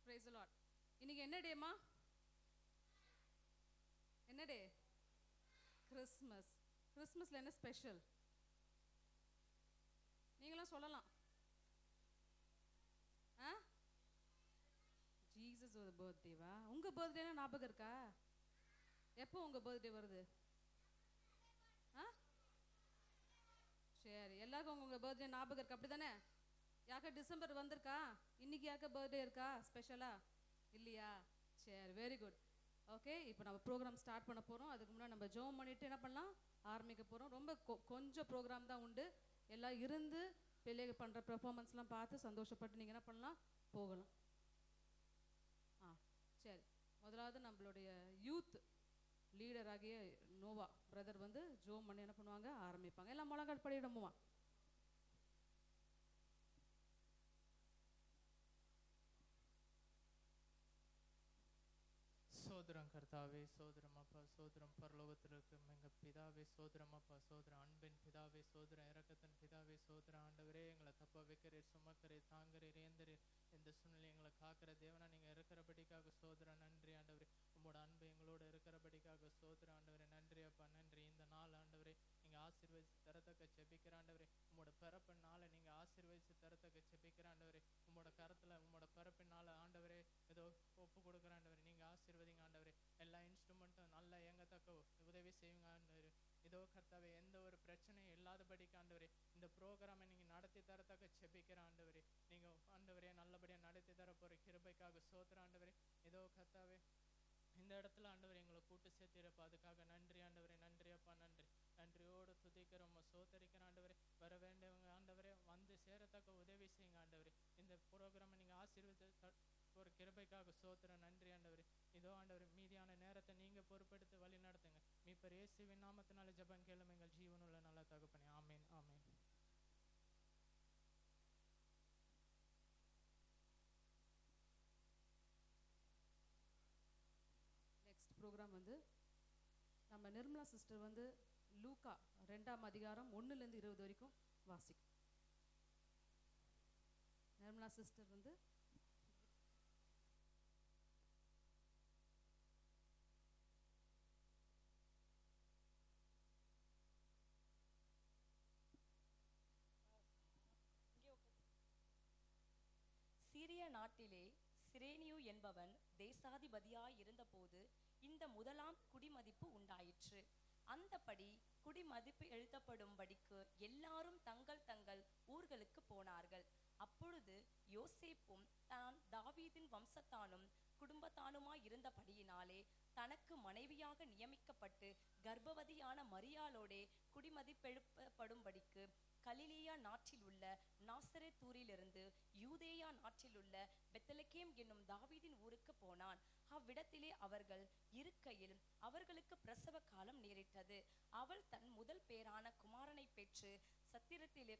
Praise the Lord. இன்னைக்கு என்ன டேமா? என்ன டே? கிறிஸ்மஸ். கிறிஸ்மஸ்ல என்ன ஸ்பெஷல்? நீங்களும் சொல்லலாம். ஆ? ஜீசஸ் ஒரு பர்த்டேவா? உங்க பர்த்டேனா ஞாபகம் இருக்கா? எப்போ உங்க பர்த்டே வருது? ஆ? சரி, எல்லாருக்கும் உங்க பர்த்டே ஞாபகம் இருக்கு அப்படிதானே? யாக்க டிசம்பர் வந்திருக்கா? இன்னைக்கு யாக்க பர்த்டே இருக்கா ஸ்பெஷலா? இல்லையா? சரி, வெரி குட். ஓகே, இப்போ நம்ம ப்ரோக்ராம் ஸ்டார்ட் பண்ண போகிறோம். அதுக்கு முன்னாடி நம்ம ஜோம் பண்ணிட்டு என்ன பண்ணலாம், ஆரம்பிக்க போகிறோம். ரொம்ப கொஞ்சம் ப்ரோக்ராம் தான் உண்டு. எல்லாம் இருந்து பிள்ளைங்க பண்ணுற பெர்ஃபார்மன்ஸ்லாம் பார்த்து சந்தோஷப்பட்டு நீங்கள் என்ன பண்ணலாம், போகலாம். ஆ சரி, முதலாவது நம்மளுடைய யூத் லீடர் ஆகிய நோவா பிரதர் வந்து ஜோம் பண்ணி என்ன பண்ணுவாங்க, ஆரம்பிப்பாங்க. எல்லாம் முழங்கால் படியிடமுமா? சோதரம் கர்த்தாவே, சோதரம் அப்பா, சோதரம் பரலோகத்தில் இருக்கும் எங்கள் பிதாவே, சோதரம் அப்பா, சோதரம் அன்பின் பிதாவே, சோதரம் இரக்கத்தின் பிதாவே, சோதரம் ஆண்டவரே, எங்களை தப்ப வைக்கிறீர், சுமக்கிறீர், தாங்குறீர், ஏந்தரீர், எந்த சூழ்நிலை எங்களை காக்கிற தேவனா நீங்கள் இருக்கிறபடிக்காக சோதரம் நன்றி ஆண்டவரே. உங்களோட அன்பு எங்களோட இருக்கிறபடிக்காக சோதரம் ஆண்டவரே, நன்றி அப்பா, நன்றி. இந்த நாள் ஆண்டவரே நீங்கள் ஆசீர்வதித்து தரத்தக்க செபிக்கிற ஆண்டவரே, உங்களோட பிறப்பின் நாளை நீங்கள் ஆசீர்வதித்து தரத்தக்க செபிக்கிற ஆண்டவரே, உங்களோட கரத்தில் உங்களோட பிறப்பின் நாளை ஆண்டவரே ஏதோ ஒப்பு கொடுக்குற ஆண்டவரே, நீங்கள் ஆசீர்வதிங்க ஆண்டவரே. எல்லா இன்ஸ்ட்ருமெண்ட்டும் நல்லா இயங்கத்தக்க உதவி செய்யுங்க ஆண்டவரே. இதோ கர்த்தாவே, எந்த ஒரு பிரச்சனையும் இல்லாதபடிக்கு ஆண்டவரே இந்த ப்ரோக்ராமை நீங்கள் நடத்தி தரத்தக்க செபிக்கிற ஆண்டவரே, நீங்கள் ஆண்டவரே நல்லபடியாக நடத்தி தர போகிற கிருபைக்காக சோத்திர ஆண்டவரே. இதோ கர்த்தாவே, இந்த இடத்துல ஆண்டவர் எங்களை கூட்டு சேர்த்திருப்பா, அதுக்காக நன்றி ஆண்டவரே, நன்றி அப்பா, நன்றி. நன்றியோடு துதிக்கிறோம், சோத்தரிக்கிற ஆண்டவரே. வர வேண்டியவங்க ஆண்டவரே வந்து சேரத்தக்க உதவி செய்யுங்க ஆண்டவரே. இந்த ப்ரோக்ராமை நீங்கள் ஆசீர்வதித்து ஒரு கிருபைக்காக சோத்திரம், நன்றி ஆண்டவரே. இதோ ஆண்டவர் மீதியான நேரத்தை நீங்க பொறுப்பெடுத்து வழி நடத்துங்க. மீட்பர் இயேசுவின் நாமத்தினால ஜெபம் கேளும் எங்கள் ஜீவனுள்ள நல்ல தகப்பனே, ஆமேன், ஆமேன். நெக்ஸ்ட் ப்ரோக்ராம் வந்து நம்ம நிர்மலா சிஸ்டர் வந்து லூக்கா 2ஆம் அதிகாரம் 1லேருந்து 20 வரைக்கும் வாசிக்கும். நிர்மலா சிஸ்டர் வந்து சீரிய நாட்டிலே சிரேனியு என்பவன் தேசாதிபதியாய் இருந்தபோது இந்த முதலாம் குடிமதிப்பு உண்டாயிற்று. அந்தபடி குடிமதிப்பு எழுதப்படும்படிக்கு எல்லாரும் தங்கள் தங்கள் ஊர்களுக்கு போனார்கள். அப்பொழுது யோசேப்பும் தான் தாவீதின் வம்சத்தானும் குடும்பத்தானுமாய் இருந்தபடியினாலே தனக்கு மனைவியாக நியமிக்கப்பட்டு கர்ப்பவதியான மரியாளோடே குடிமதிப்பெழுப்பப்படும்படிக்கு கலிலேயா நாட்டில் உள்ள நாசரேத்தூரிலிருந்து யூதேயா நாட்டில் உள்ள பெத்லகேம் என்னும் தாவீதின் ஊருக்கு போனான். அவ்விடத்திலே அவர்கள் இருக்கையில் அவர்களுக்கு பிரசவ காலம் நேரிட்டது. அவள் தன் முதல் பேரான குமாரனை பெற்று சத்திரத்திலே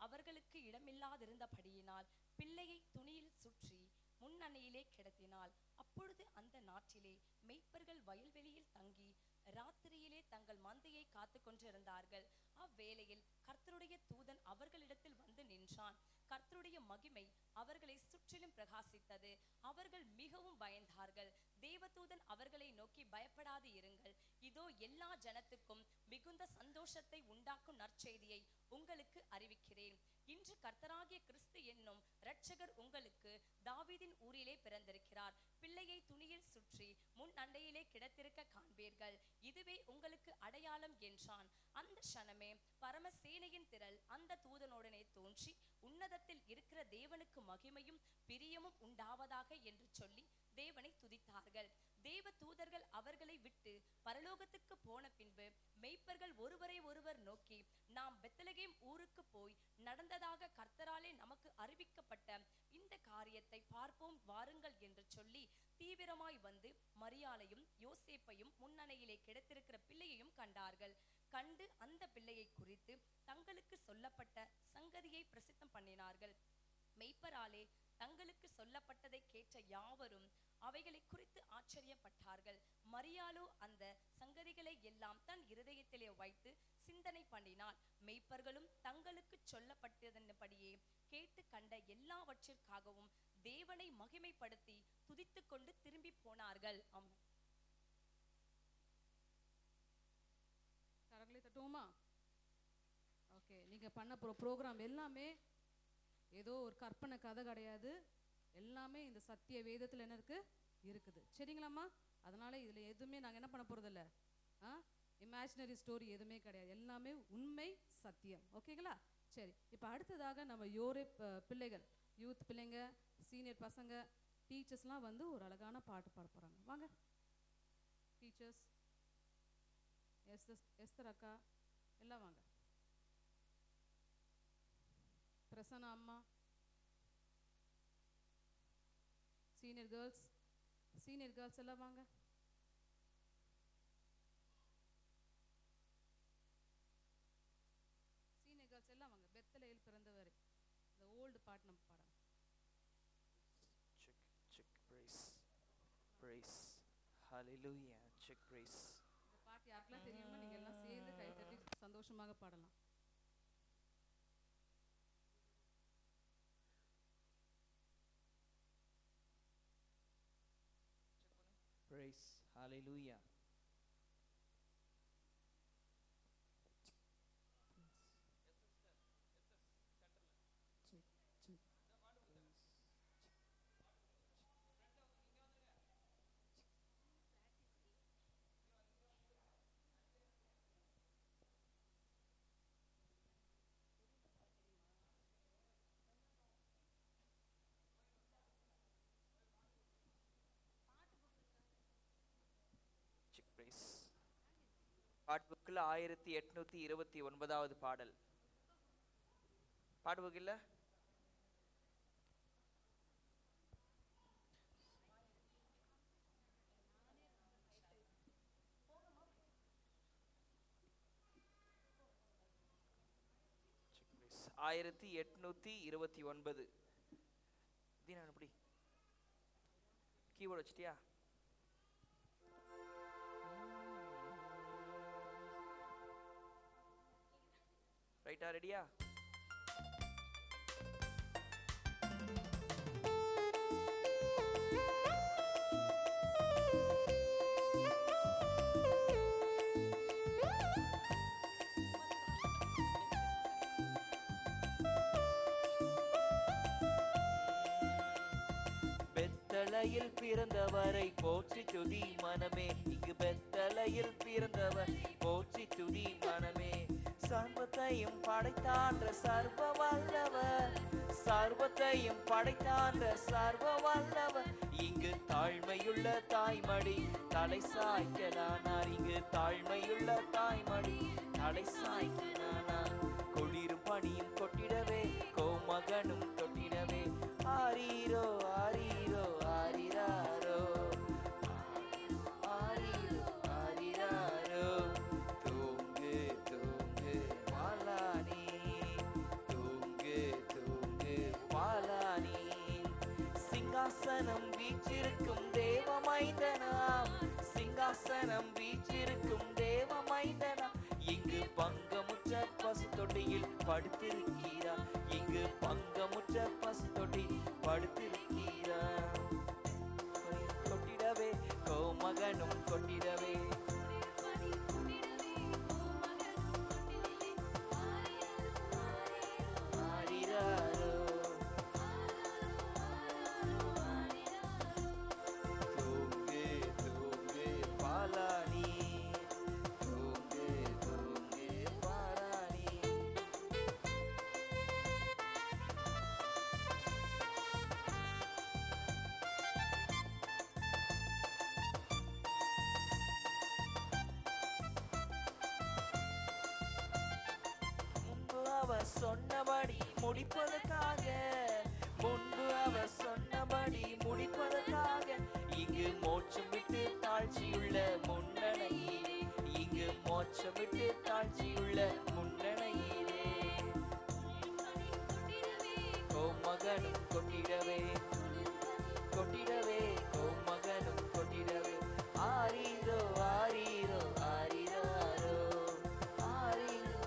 அவர்களுக்கு இடமில்லாதிருந்தபடியினால் பிள்ளையை துணியில் சுற்றி முன்னணையிலே கிடத்தினாள். அப்பொழுது அந்த நாட்டிலே மெய்ப்பர்கள் வயல்வெளியில் தங்கி ராத்திரியிலே தங்கள் மந்தையை காத்து கொண்டிருந்தார்கள். அவ்வேளையில் கர்த்தருடைய தூதன் அவர்களிடத்தில் வந்து நின்றான். கர்த்தருடைய மகிமை அவர்களை சுற்றிலும் பிரகாசித்தது. அவர்கள் மிகவும் பயந்தார்கள். தேவதூதன் அவர்களை நோக்கி, பயப்படாது இருங்கள், இதோ எல்லா ஜனத்துக்கும் மிகுந்த சந்தோஷத்தை உண்டாக்கும் நற்செய்தியை உங்களுக்கு அறிவிக்கிறேன். இன்று கர்த்தராகிய கிறிஸ்து என்னும் இரட்சகர் உங்களுக்கு தாவீதின் ஊரிலே பிறந்திருக்கிறார். பிள்ளையை துணியில் சுற்றி முன் அண்டையிலே கிடத்திருக்க காண்பீர்கள். இதுவே உங்களுக்கு அடையாளம் என்றான். அந்த க்ஷணமே பரமசேனையின் திரள் அந்த தூதனுடனே தோன்றி, உன்னதத்தில் இருக்கிற தேவனுக்கு மகிமையும் பிரியமும் உண்டாவதாக என்று சொல்லி தேவனை துதித்தார்கள். தேவ தூதர்கள் அவர்களை விட்டு பரலோகத்துக்கு போன பின்பு மெய்ப்பர்கள் ஒருவரை ஒருவர் நோக்கி, நாம் பெத்லகேம் ஊருக்கு போய் நடந்ததாக கர்த்தராலே நமக்கு அறிவிக்கப்பட்ட இந்த காரியத்தை பார்ப்போம் வாருங்கள் என்று சொல்லி தீவிரமாய் வந்து மரியாளையும் யோசேப்பையும் முன்னணையிலே கிடத்திருக்கிற பிள்ளையையும் கண்டார்கள். கண்டு அந்த பிள்ளையை குறித்து தங்களுக்கு சொல்லப்பட்ட சங்கதியை பிரசித்தம் பண்ணினார்கள். மெய்ப்பராலே தங்களுக்கு சொல்லப்பட்டதை கேட்ட யாவரும் அவைகளை குறித்து ஆச்சரியப்பட்டார்கள். மரியாளோ அந்த சங்கதிகளை எல்லாம் தன் இருதயத்திலே வைத்து சிந்தனை பண்ணி பண்ணினாள். மெய்ப்பர்களும் தங்களுக்கு சொல்லப்பட்டதன்படியே கேட்டு கண்ட எல்லாவற்றிற்காகவும் தேவனை மகிமைப்படுத்தி துதித்துக் கொண்டு திரும்பி போனார்கள். ஆமென். கரங்களை தட்டுவோமா? ஓகே, நீங்க பண்ண ப்ரோக்ராம் எல்லாமே ஏதோ ஒரு கற்பனை கதை கிடையாது. எல்லாமே இந்த சத்திய வேதத்தில் என்ன இருக்குது. சரிங்களாம்மா? அதனால இதுல எதுவுமே நாங்க என்ன பண்ண போறது இல்லை, இமேஜினரி ஸ்டோரி எதுவுமே கிடையாது. எல்லாமே உண்மை சத்தியம். ஓகேங்களா? சரி, இப்போ அடுத்ததாக நம்ம யோரே பிள்ளைகள், யூத் பிள்ளைங்க, சீனியர் பசங்க, டீச்சர்ஸ்லாம் வந்து ஒரு அழகான பாட்டு பாட போறாங்க. வாங்க டீச்சர்ஸ், எஸ்தர் அக்கா எல்லாம் வாங்க. பிரசன்னா அம்மா, சீனியர் கேர்ள்ஸ் எல்லாம் வாங்க. சீனியர் கேர்ள்ஸ் எல்லாம் வாங்க. பெத்தலேயில் பிறந்தவர், இந்த ஓல்டு பாட்டு நம்ம பாடலாம். Check praise hallelujah check praise. இந்த பாட்டு யாருக்கெல்லாம் தெரியுமா நீங்க எல்லாம் சேர்ந்து கை தட்டி சந்தோஷமாக பாடலாம். Praise hallelujah. பாட்புக்கில் 1829வது பாடல். பாட்புக்கில் ஆயிரத்தி 829. நான் எப்படி கீபோர்டு வச்சிட்டியா? ரைட்டா? ரெடியா? பெத்தலையில் பிறந்தவரை போற்றி துதி மனமே, இங்கு பெத்தலையில் பிறந்தவர் போற்றி துதி மனமே. சர்வத்தையும் படைத்தான்ற சர்வ வல்லவர், சர்வத்தையும் படைத்தான்ற சர்வ வல்லவர், இங்கு தாழ்மையுள்ள தாய்மடி தலை சாய்க்கலானார், இங்கு தாழ்மையுள்ள தாய்மடி தலை சாய்க்கலானார். கொடிரும் பணியும் கொட்டிடவே கோமகனும் தொட்டிடவே, ஆரீரோ ஆரீரோ ஆரிராரோ ஆரீரோ ஆரிராரோ. தூங்கு தூங்கு பாலானி, தூங்கு தூங்கு பாலானி. சிங்காசனம் வீற்றிருக்கும் தேவமைந்தனாம், சிங்காசனம் வீற்றிருக்கும் தேவமைந்தனாம், இங்கு பங்கமுற்ற பசு தொட்டியில் படுத்திருக்கிறார், இங்கு பங்கமுற்ற பசு தொட்டியில் படுத்திருக்கிறார். கொட்டிடவே கோமகனும் கொட்டிடவே, ஆரிராரோ தூங்கு தூங்கு பாலானி, தூங்கு தூங்கு பாலானி. முன்பு அவர் சொன்னபடி முடிப்பதற்காக, முன்பு அவர் சொன்னபடி முடிப்பதற்காக, இங்கு மோட்சம் விட்டு தாழ்ச்சியுள்ள முன்னணையிலே, இங்கு மோட்சம் விட்டு தாழ்ச்சியுள்ள முன்னணையிலே. கோமகனும் கொட்டிடவே கொட்டிடவே, கோமகனும் கொட்டிடவே, ஆரீரோ ஆரீரோ ஆரிராரோ ஆரீரோ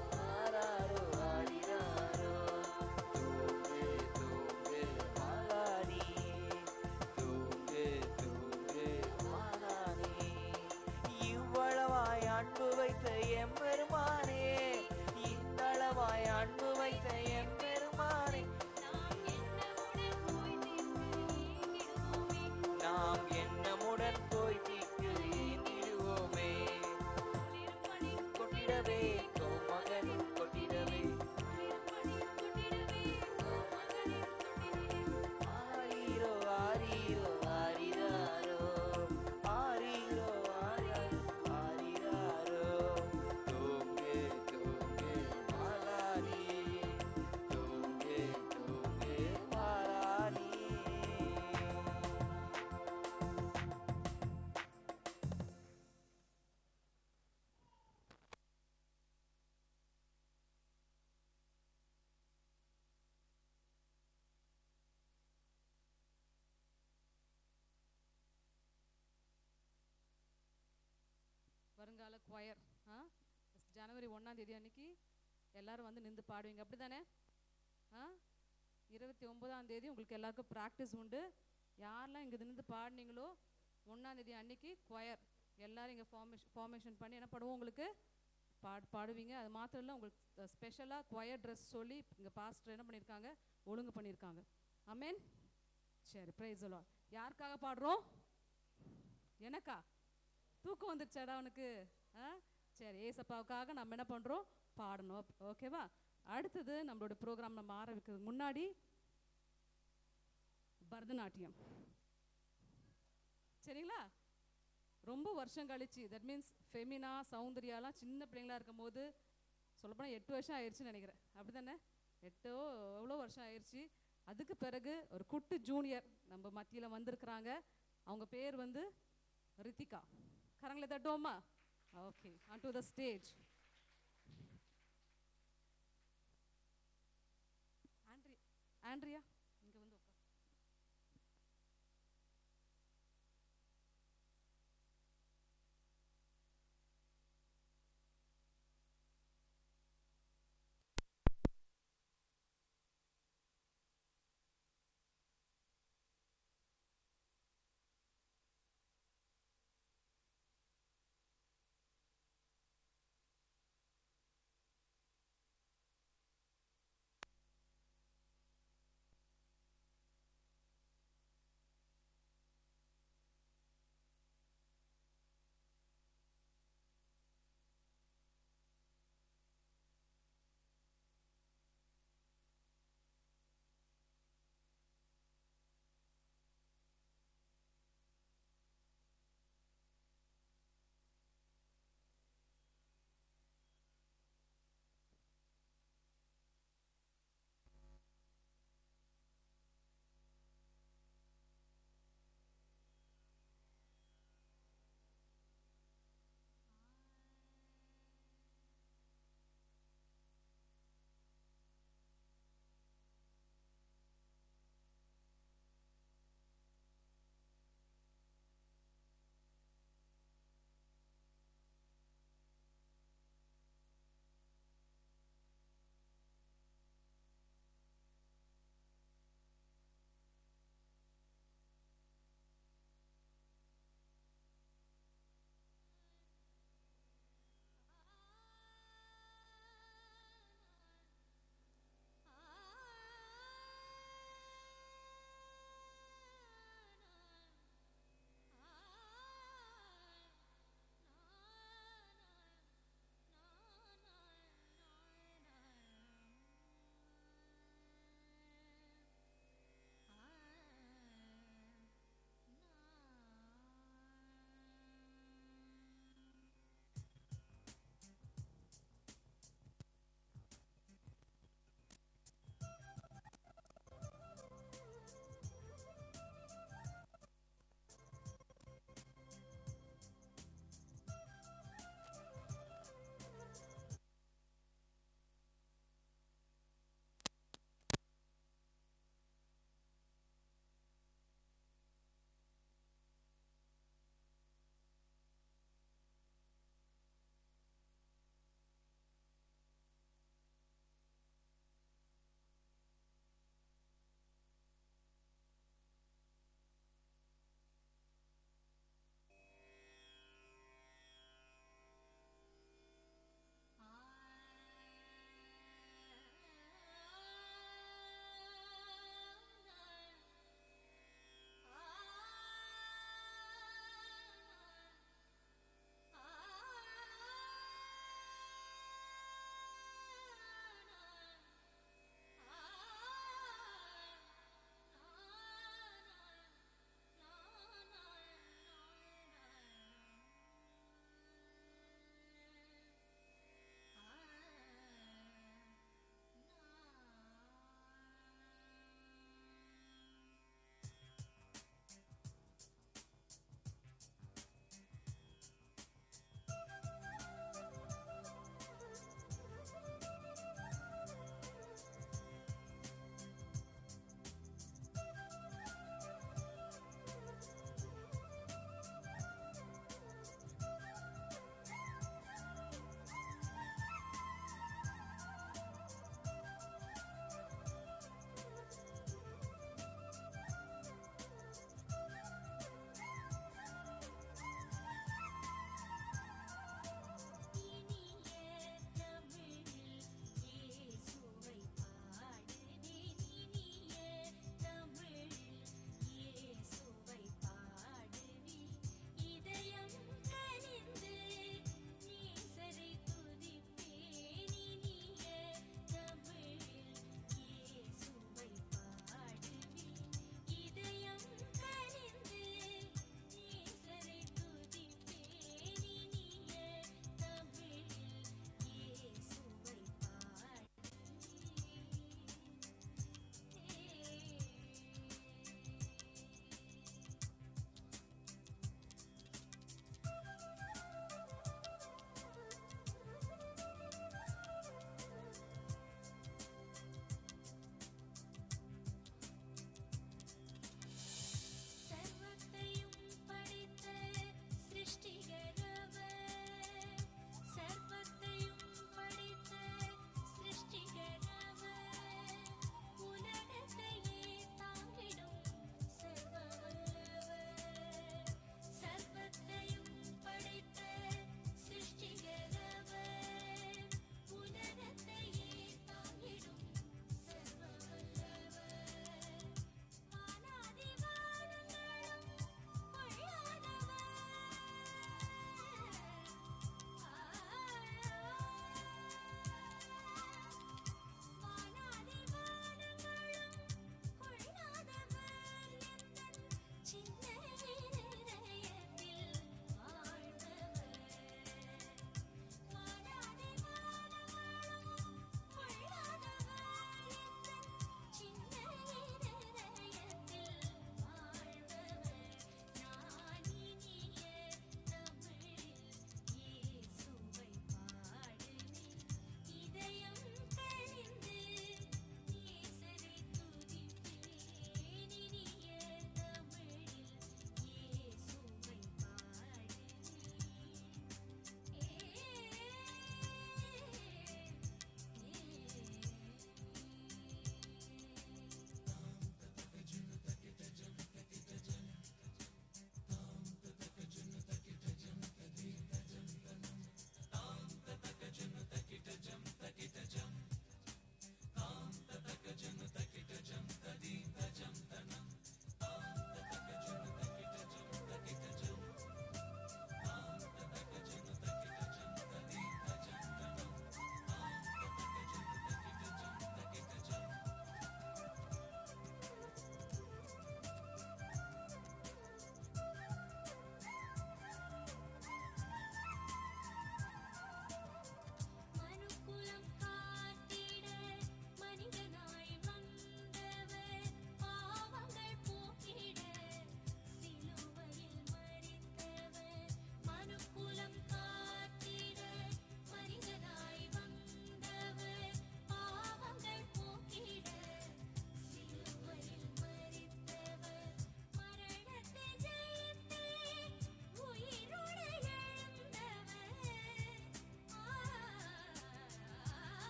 கொட்டிடவே கோமகனும் கொட்டிடவே ஆரீரோ ஆரீரோ ஆரிராரோ ஆரீரோ ஆரீரோ ஆரிராரோ தூங்கு தூங்கு மாலாரி தூங்கு தூங்கு மாலாரி வருங்கால குவயர் ஜனவரி 1ஆம் தேதி அன்னைக்கு எல்லாரும் வந்து நின்று பாடுவீங்க அப்படி தானே 29ஆம் தேதி உங்களுக்கு எல்லாருக்கும் ப்ராக்டிஸ் உண்டு. யாரெல்லாம் இங்கே நின்று பாடினீங்களோ 1ஆம் தேதி அன்னைக்கு குவயர் எல்லாரும் இங்கே ஃபார்மேஷன் பண்ணி என்ன பண்ணுவோம் உங்களுக்கு பாடுவீங்க. அது மாத்திரம் இல்லை, உங்களுக்கு ஸ்பெஷலாக குவயர் ட்ரெஸ் சொல்லி இங்கே பாஸ்டர் என்ன பண்ணியிருக்காங்க, ஒழுங்கு பண்ணியிருக்காங்க. ஆமென். சரி, பிரைஸ் தி லார்ட். யாருக்காக பாடுறோம்? எனக்கா? தூக்கம் வந்துருச்சாடா உனக்கு? சரி, ஏசப்பாவுக்காக நம்ம என்ன பண்ணுறோம், பாடணும். ஓகேவா? அடுத்தது நம்மளோட ப்ரோக்ராம் நம்ம ஆரம்பிக்கிறதுக்கு முன்னாடி பரதநாட்டியம், சரிங்களா? ரொம்ப வருஷம் கழிச்சு, தட் மீன்ஸ் ஃபெமினா சௌந்தர்யாலாம் சின்ன பிள்ளைங்களா இருக்கும் போது, சொல்லப்போனால் 8 வருஷம் ஆயிடுச்சுன்னு நினைக்கிறேன். அப்படி தானே? எவ்வளோ வருஷம் ஆயிடுச்சு. அதுக்கு பிறகு ஒரு குட்டி ஜூனியர் நம்ம மத்தியில் வந்திருக்கிறாங்க. அவங்க பேர் வந்து ரித்திகா. கரங்களை தட்டுவோமா? Okay, on to the stage. Andrea இங்கே வந்து உட்கார்.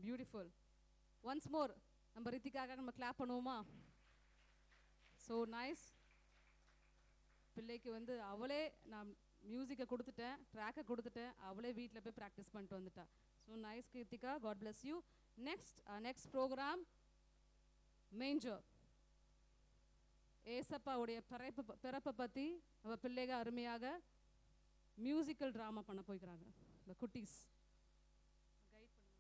பியூட்டிஃபுல். ஒன்ஸ் மோர் நம்ம ரித்திகாக நம்ம கிளாப் பண்ணுவோமா? So nice. பிள்ளைக்கு வந்து அவளே நான் மியூசிக்கை கொடுத்துட்டேன், ட்ராக்கை கொடுத்துட்டேன், அவளே வீட்டில் போய் ப்ராக்டிஸ் பண்ணிட்டு வந்துட்டா. So nice Keerthika, God bless you. Next programme மேஞ்சர். ஏசப்பாவுடைய பிறப்பை பற்றி நம்ம பிள்ளைக அருமையாக மியூசிக்கல் ட்ராமா பண்ண போய்க்கிறாங்க. இந்த குட்டீஸ் கைட் பண்ணுங்க.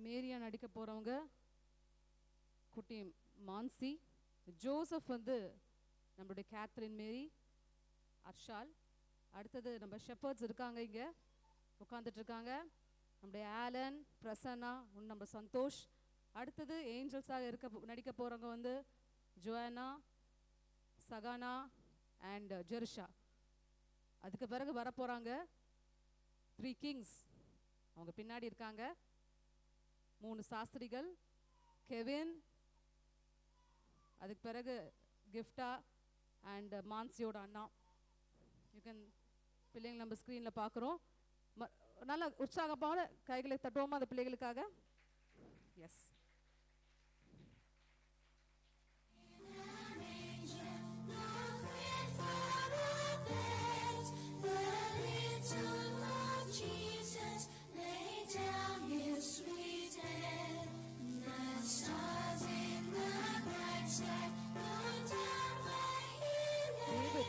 மேரியா நடிக்க போகிறவங்க குட்டி மான்சி. ஜோசப் வந்து நம்மளுடைய கேத்ரின் மேரி, அர்ஷால். அடுத்தது நம்ம ஷெப்பர்ட்ஸ் இருக்காங்க, இங்கே உட்காந்துட்டு இருக்காங்க. நம்முடைய ஆலன், பிரசன்னா, நம்ம சந்தோஷ். அடுத்தது ஏஞ்சல்ஸாக நடிக்க போகிறவங்க வந்து ஜோயானா, சகானா அண்ட் ஜெர்ஷா. அதுக்கு பிறகு வர போகிறாங்க 3 கிங்ஸ், அவங்க பின்னாடி இருக்காங்க. 3 சாஸ்திரிகள், கெவின், அதுக்கு பிறகு கிஃப்டா அண்ட் மான்சியோட அண்ணா. யூ கேன் பிள்ளைங்க நம்ம ஸ்க்ரீனில் பார்க்குறோம். நல்ல உற்சாகமான கைகளை தட்டுவோமா அந்த பிள்ளைகளுக்காக? எஸ்.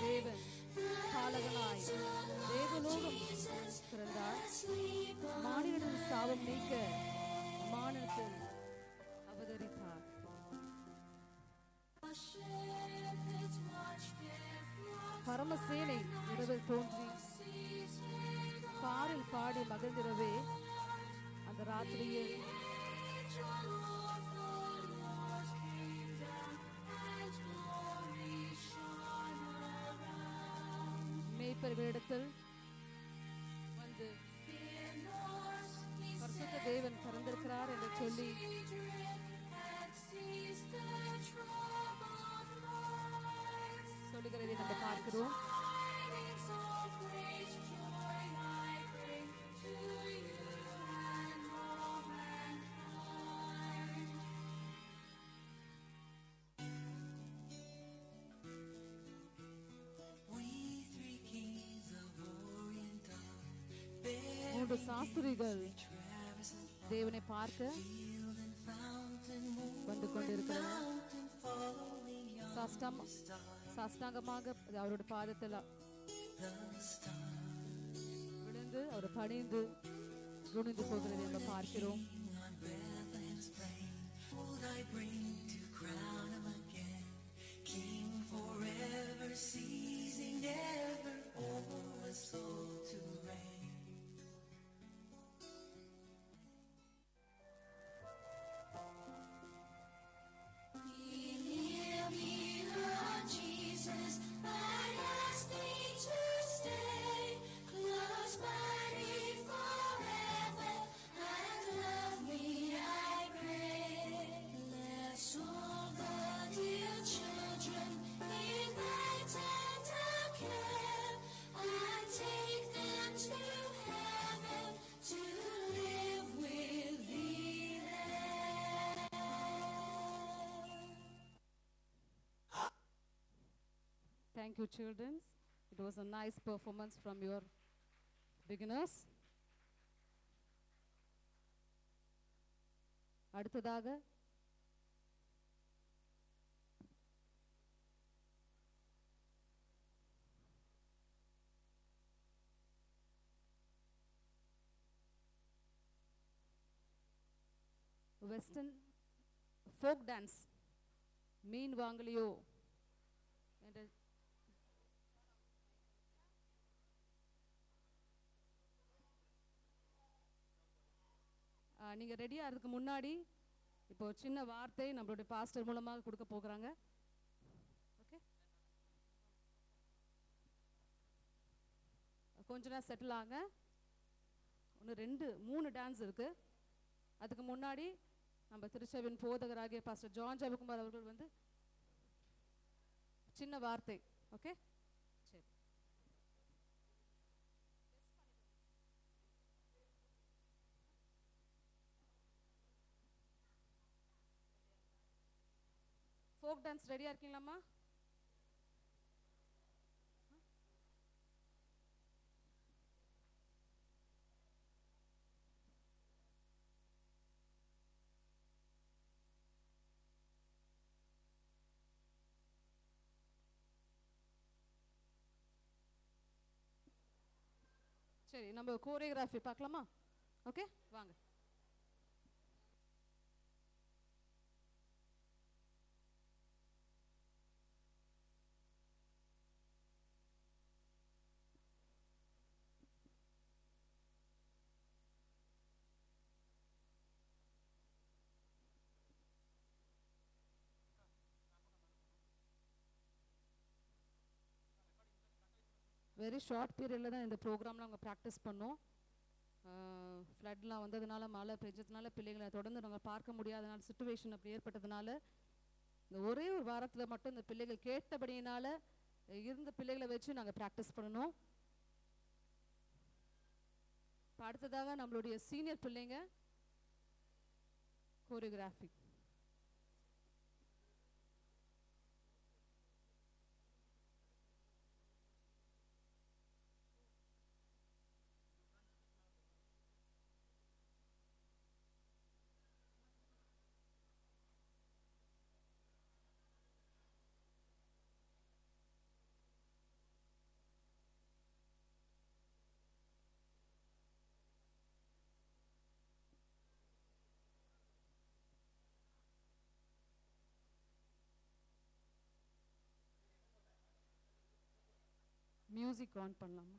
தேவன் பாலகனாய் தேவலோகம் பிறந்தார். மானிடனின் சாபம் நீக்க மானிடத்தில் அவதரித்தார். பரமசேனை இரவில் தோன்றி பாரில் பாடி மகிழ்ந்திரவே அந்த ராத்திரியில் மேய்ப்பர்களிடத்தில் வந்து பரிசுத்த தேவன் பிறந்திருக்கிறார் என்று சொல்லி சொல்லுகிறதை நம்ம பார்க்கிறோம். சாஸ்திரிகள் தேவனை பார்க்க வந்து கொண்டிருக்கிறார். சாஷ்டாங்கமாக அவருடைய பாதத்தில் விழுந்து அவர் பணிந்து குனிந்து போகிறதை நம்ம பார்க்கிறோம். Thank you, children. It was a nice performance from your beginners. அடுத்ததாக வெஸ்டர்ன் ஃபோக் டான்ஸ் மீன் வாங்கலையோ என்ற நீங்கள் ரெடியாக ஆகிறதுக்கு முன்னாடி இப்போ சின்ன வார்த்தை நம்மளுடைய பாஸ்டர் மூலமாக கொடுக்க போகிறாங்க. ஓகே, கொஞ்ச நேரம் செட்டில் ஆங்க. ஒன்று 2 3 டான்ஸ் இருக்குது. அதுக்கு முன்னாடி நம்ம திருச்சபையின் போதகராகிய பாஸ்டர் ஜான் ஜெபகுமார் அவர்கள் வந்து சின்ன வார்த்தை. ஓகே, சரி. ஃபோக் டான்ஸ் ரெடியாக இருக்கீங்களாம்மா? சரி, நம்ம கோரியோகிராஃபி பார்க்கலாமா? ஓகே, வாங்க. வெரி ஷார்ட் பீரியடில் தான் இந்த ப்ரோக்ராம்லாம் அவங்க ப்ராக்டிஸ் பண்ணோம். ஃப்ளட்லாம் வந்ததுனால, மழை பெஞ்சதுனால பிள்ளைங்களை தொடர்ந்து நாங்கள் பார்க்க முடியாதனால, சுச்சுவேஷன் அப்படி ஏற்பட்டதுனால இந்த ஒரே ஒரு வாரத்தில் மட்டும் இந்த பிள்ளைகள் கேட்டபடியினால இருந்த பிள்ளைகளை வச்சு நாங்கள் ப்ராக்டிஸ் பண்ணணும். இப்போ அடுத்ததாக நம்மளுடைய சீனியர் பிள்ளைங்க கோரியோகிராஃபி. மியூசிக் ஆன் பண்ணலாமா?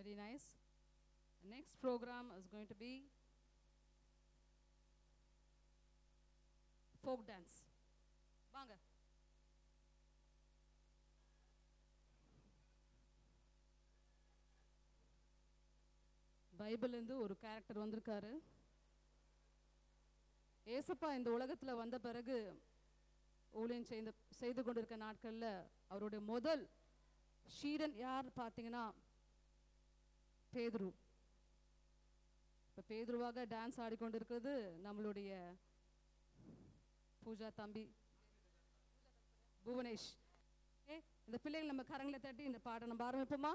Very nice. The next program is going to be folk dance. வாங்க. பைபிள்லேருந்து ஒரு கேரக்டர் வந்திருக்காரு. ஏசப்பா இந்த உலகத்தில் வந்த பிறகு ஊழியம் செய்து கொண்டிருக்க நாட்களில் அவருடைய முதல் ஷீடன் யார் பார்த்தீங்கன்னா பேதுரு. இப்போ பேதுருவாக டான்ஸ் ஆடிக்கொண்டிருக்கிறது நம்மளுடைய பூஜா தம்பி புவனேஷ். இந்த பிள்ளைகள் நம்ம கரங்களை தட்டி இந்த பாட்டை நம்ம ஆரம்பிப்போமா?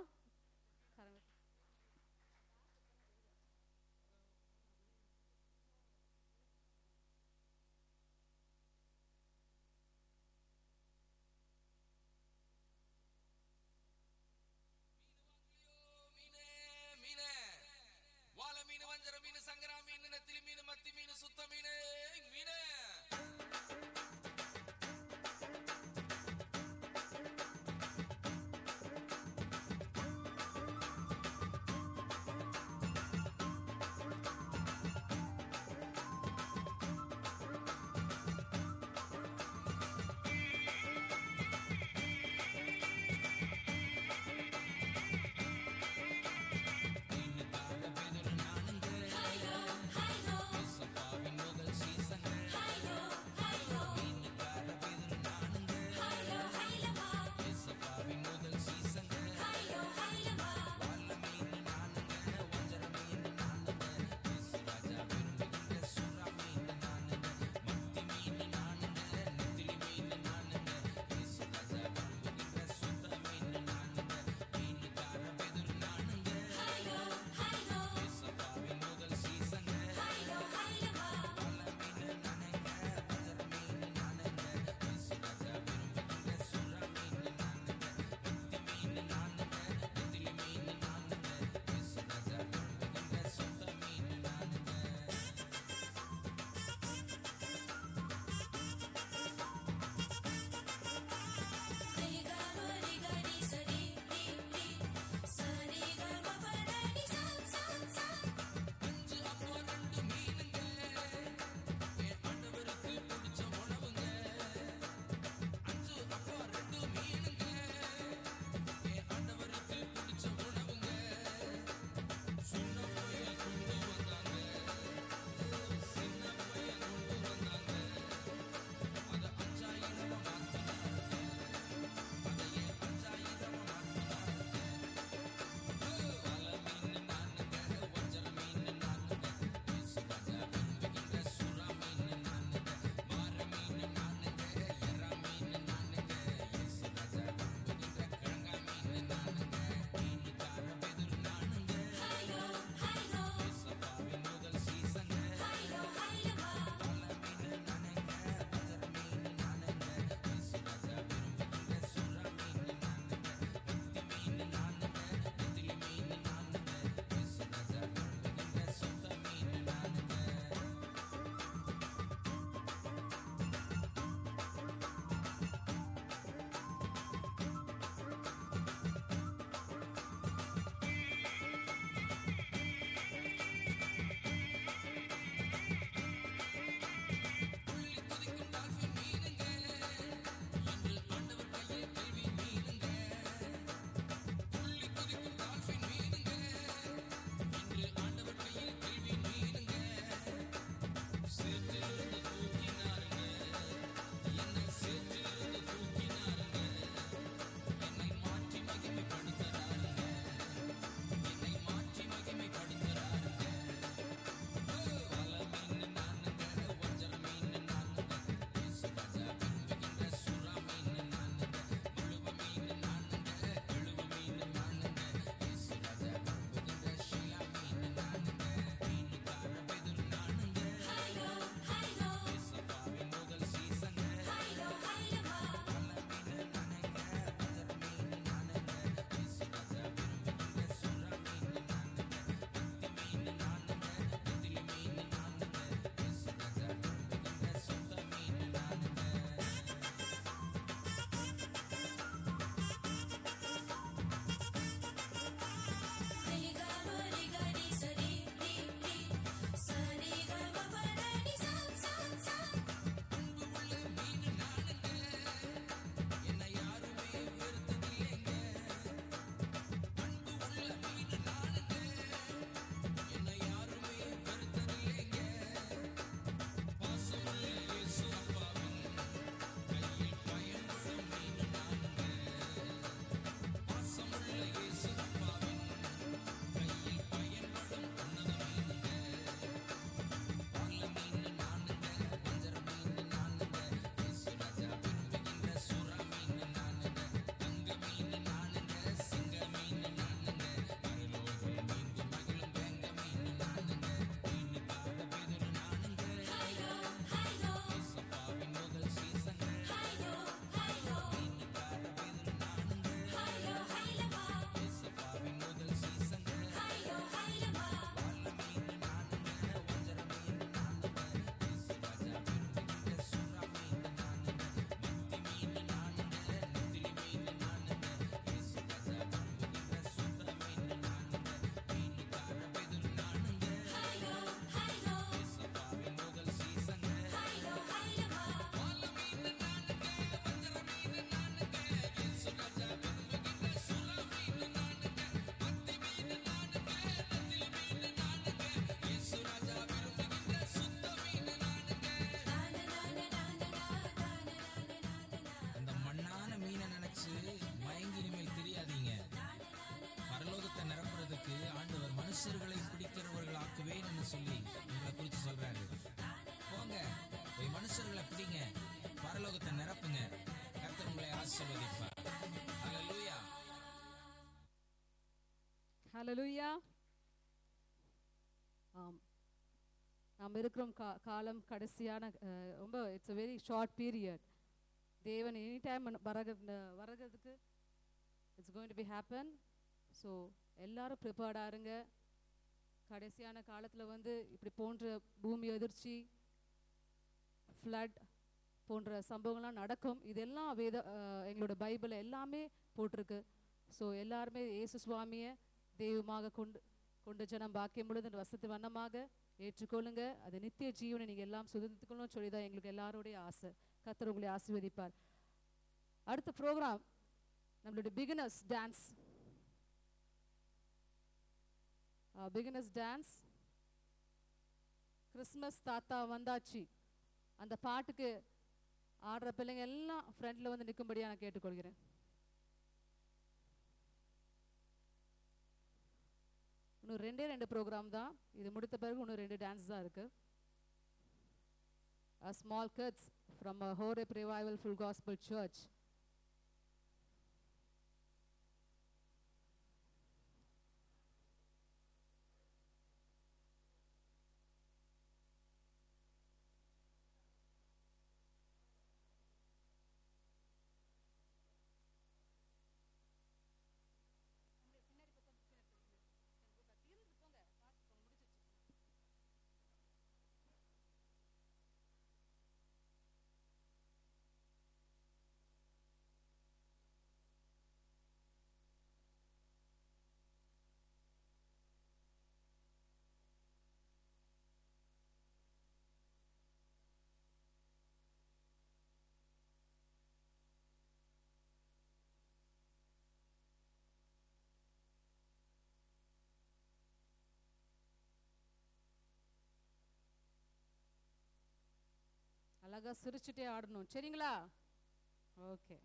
மனுஷர்களை பிடிக்கிறவர்களாக்குவேன்னு சொல்லி உங்களை குறித்து சொல்றாரு. போங்க, போய் மனுஷர்களை பிடிங்க, பரலோகத்தை நிரப்புங்க. கர்த்தர் உங்களை ஆசீர்வதிப்பார். ஹல்லேலூயா. ஹல்லேலூயா. ஆம், நாம் இருக்கிறோம் காலம் கடைசியான ரொம்ப it's a very short period. தேவன் எனி டைம் வரகிறதுக்கு it's going to be happen. So எல்லாரும் ப்ரிப்பேர்டாக இருங்க. கடைசியான காலத்தில் வந்து இப்படி போன்ற பூமி அதிர்ச்சி, ஃப்ளட் போன்ற சம்பவங்கள்லாம் நடக்கும். இதெல்லாம் எங்களோட பைபிள் எல்லாமே போட்டிருக்கு. ஸோ எல்லாருமே இயேசு சுவாமியை தெய்வமாக கொண்டு ஜனம் பாக்கியம் முழுது வசத்து வண்ணமாக ஏற்றுக்கொள்ளுங்க. அது நித்திய ஜீவனை நீங்கள் எல்லாம் சுதந்திரத்துக்கணும் சொல்லி தான் எங்களுக்கு எல்லாருடைய ஆசை. கர்த்தர் உங்களை ஆசீர்வதிப்பார். அடுத்த ப்ரோக்ராம் நம்மளுடைய beginners dance. Beginners dance Christmas தாத்தா வந்தாச்சு அந்த பாட்டுக்கு ஆடுற பிள்ளைங்க எல்லாம் ஃப்ரண்ட்ல வந்து நிற்கும்படியாக நான் கேட்டுக்கொள்கிறேன். இன்னும் 2 ப்ரோக்ராம் தான். இது முடித்த பிறகு இன்னும் 2 டான்ஸ் தான் இருக்கு. Small kids from a Horeb Revival Full Gospel Church. அழகா சிரிச்சுட்டே ஆடணும், சரிங்களா? ஓகே.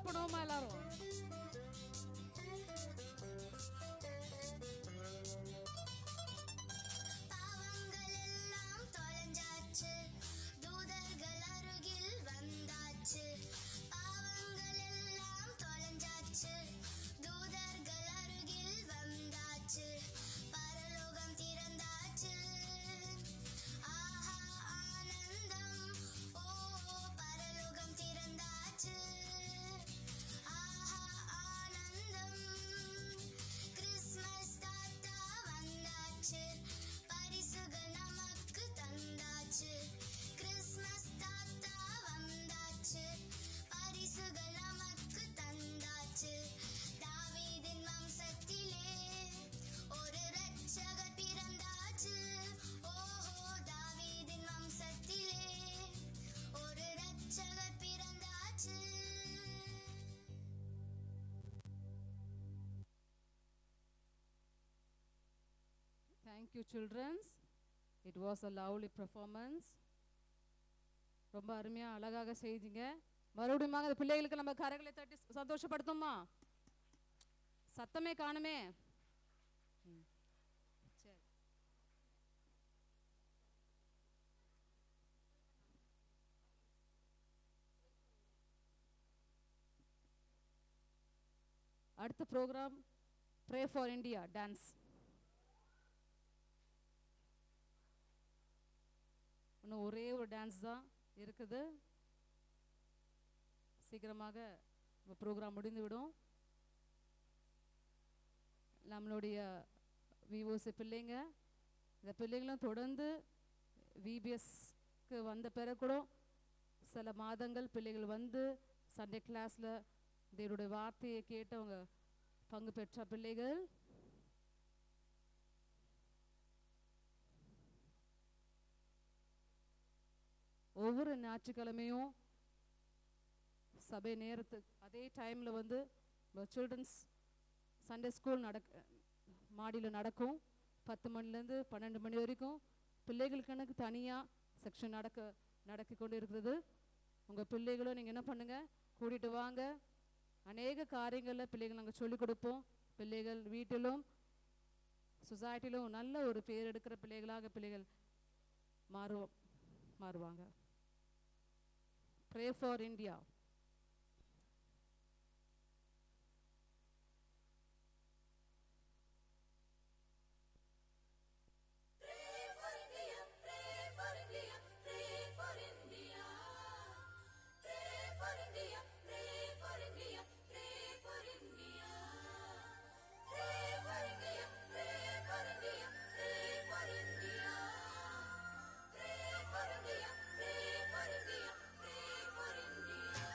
பண்ணுவோமா எல்லாரும்? ஆ Thank you, children. It was a lovely performance. ரொம்ப அருமையா அழகாக செய்தீங்க. மறுபடியும் அந்த பிள்ளைகளுக்கு நம்ம கரங்களை தட்டி சந்தோஷப்படுத்துமா? சத்தமே காணுமே. சரி. அடுத்த program pray for India dance. இன்னும் ஒரே ஒரு டான்ஸ் தான் இருக்குது. சீக்கிரமாக ப்ரோக்ராம் முடிந்துவிடும். நம்மளுடைய விஓசி பிள்ளைங்க, இந்த பிள்ளைங்களும் தொடர்ந்து விபிஎஸ்க்கு வந்த பிறகு கூட சில மாதங்கள் பிள்ளைகள் வந்து சண்டே கிளாஸில் தேவனுடைய வார்த்தையை கேட்டவங்க பங்கு பெற்ற பிள்ளைகள். ஒவ்வொரு ஞாயிற்றுக்கிழமையும் சபை நேரத்துக்கு அதே டைமில் வந்து சில்ட்ரன்ஸ் சண்டே ஸ்கூல் மாடியில் நடக்கும். 10 மணிலேருந்து 12 மணி வரைக்கும் பிள்ளைகளுக்கு தனியாக செக்ஷன் நடக்க கொண்டு இருக்கிறது. உங்கள் பிள்ளைகளும் நீங்கள் என்ன பண்ணுங்கள், கூட்டிகிட்டு வாங்க. அநேக காரியங்களில் பிள்ளைகள் நாங்கள் சொல்லிக் கொடுப்போம். பிள்ளைகள் வீட்டிலும் சொசைட்டிலும் நல்ல ஒரு பேர் எடுக்கிற பிள்ளைகளாக பிள்ளைகள் மாறுவாங்க. Pray for India. Pray for India.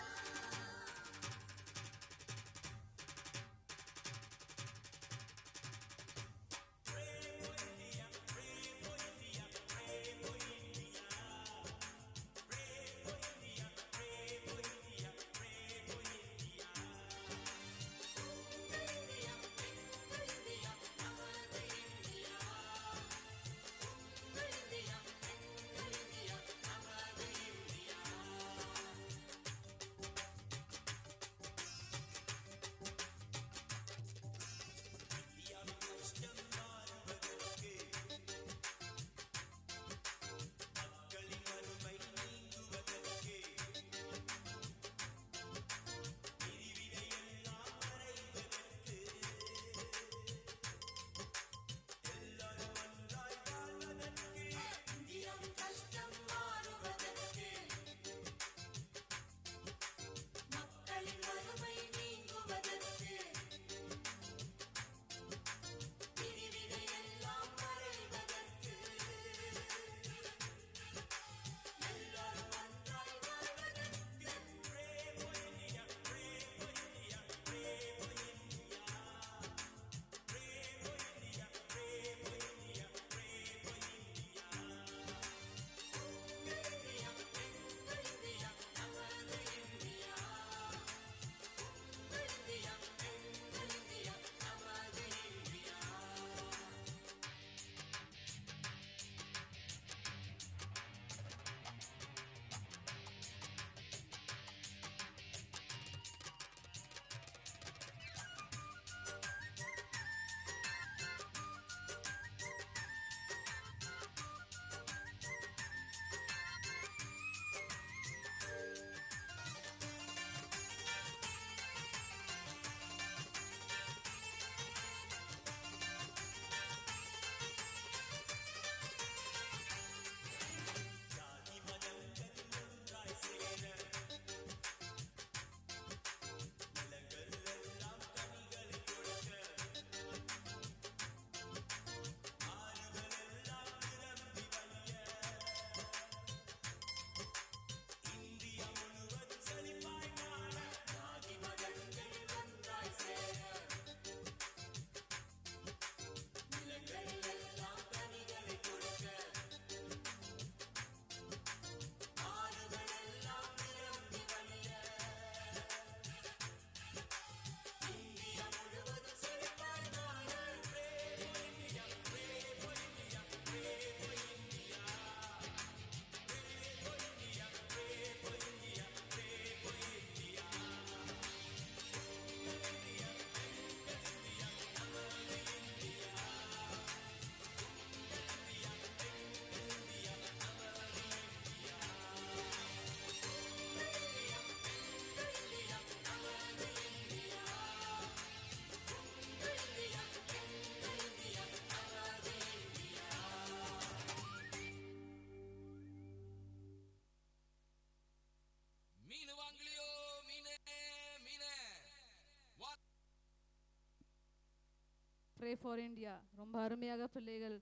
Pray for India. ரொம்ப அருமையாக பிள்ளைகள்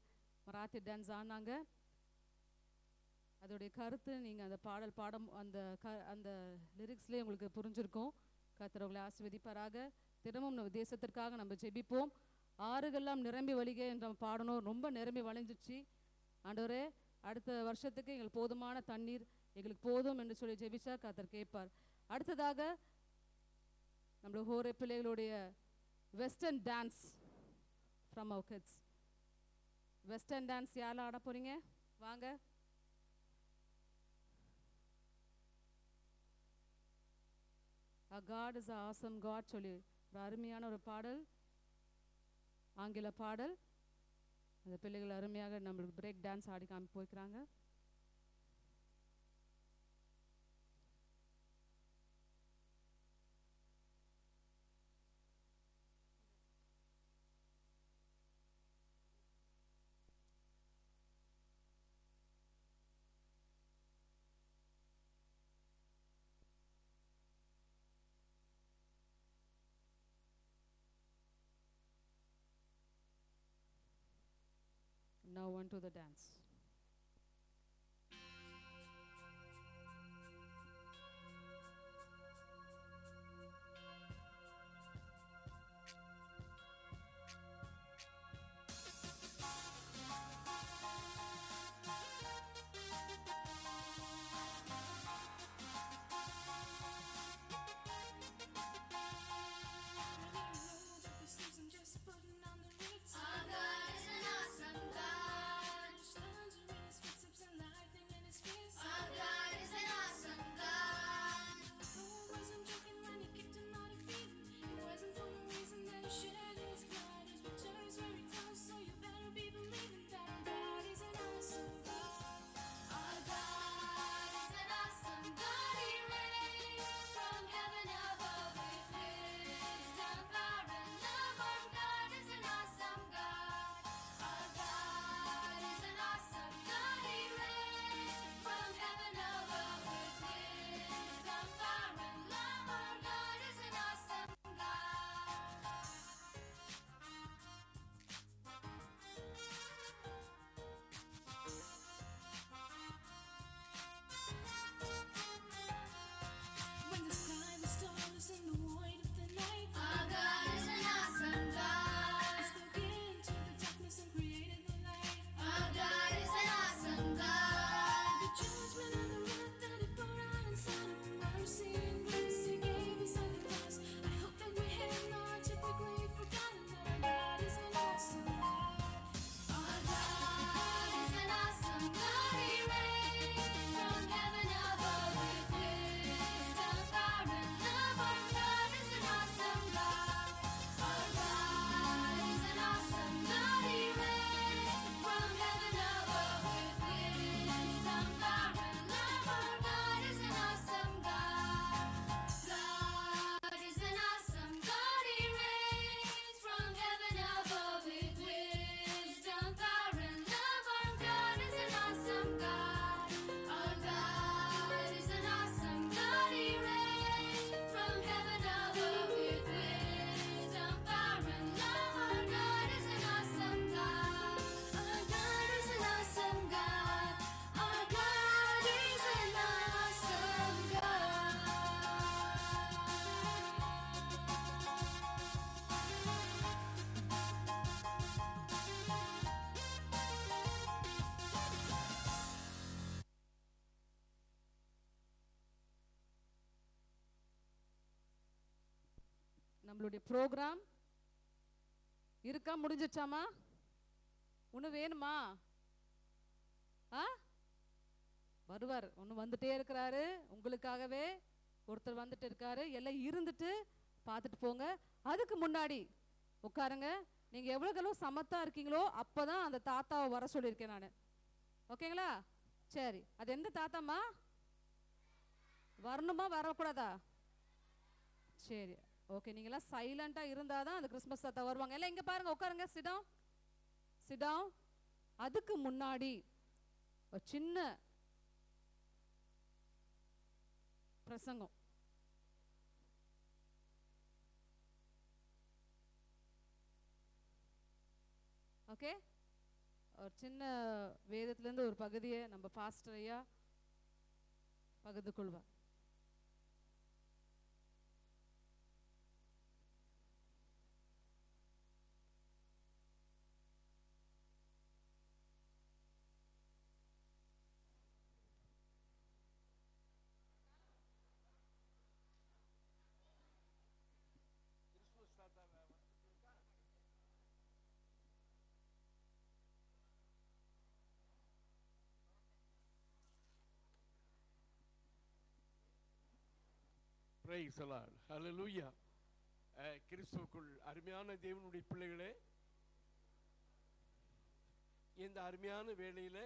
மராத்தி டான்ஸ் ஆனாங்க. அதோடைய கருத்து நீங்கள் அந்த பாடல் பாடம் அந்த லிரிக்ஸ்லேயே உங்களுக்கு புரிஞ்சிருக்கும். கர்த்தர் உங்களை ஆசீர்வதிப்பாராக. தினமும் நம்ம தேசத்திற்காக நம்ம ஜெபிப்போம். ஆறுகள்லாம் நிரம்பி வழிக என்று நம்ம பாடணும். ரொம்ப நிரம்பி வழிஞ்சிச்சு. ஆண்டவரே, அடுத்த வருஷத்துக்கு எங்களுக்கு போதுமான தண்ணீர் எங்களுக்கு போதும் என்று சொல்லி ஜெபிச்சா கர்த்தர் கேட்பார். அடுத்ததாக நம்மளோட ஹோரே பிள்ளைகளுடைய western dance from our kids. Western dance யாரெல்லாம் ஆட போறீங்க? வாங்க. A God is an awesome God சொல்லி ஒரு அருமையான ஒரு பாடல், ஆங்கில பாடல். அந்த பிள்ளைகள் அருமையாக நம்மளுக்கு பிரேக் டான்ஸ் ஆடி காமி போய்க்கிறாங்க. Now on to the dance. நம்மளுடைய ப்ரோக்ராம் இருக்கா? முடிஞ்சிச்சாமா? ஒன்று வேணுமா? வருவார். ஒன்று வந்துட்டே இருக்கிறாரு. உங்களுக்காகவே ஒருத்தர் வந்துட்டு இருக்காரு. எல்லாம் இருந்துட்டு பார்த்துட்டு போங்க. அதுக்கு முன்னாடி உட்காருங்க. நீங்கள் எவ்வளோ சமத்தா இருக்கீங்களோ அப்போ தான் அந்த தாத்தாவை வர சொல்லியிருக்கேன் நான். ஓகேங்களா? சரி. அது எந்த தாத்தாம்மா? வரணுமா வரக்கூடாதா? சரி, ஓகே. நீங்களாம் சைலண்டாக இருந்தால் தான் அந்த கிறிஸ்மஸ் தாத்தா வருவாங்க. எல்லாம் இங்கே பாருங்க, உட்காருங்க. சிடம் சிடம். அதுக்கு முன்னாடி ஒரு சின்ன பிரசங்கம். ஓகே, ஒரு சின்ன வேதத்திலேருந்து ஒரு பகுதியை நம்ம பாஸ்டர் ஐயா பகிர்ந்து கொள்வார். Praise the Lord. Hallelujah. கிறிஸ்துவுக்குள் அருமையான தேவனுடைய பிள்ளைகளே, இந்த அருமையான வேளையில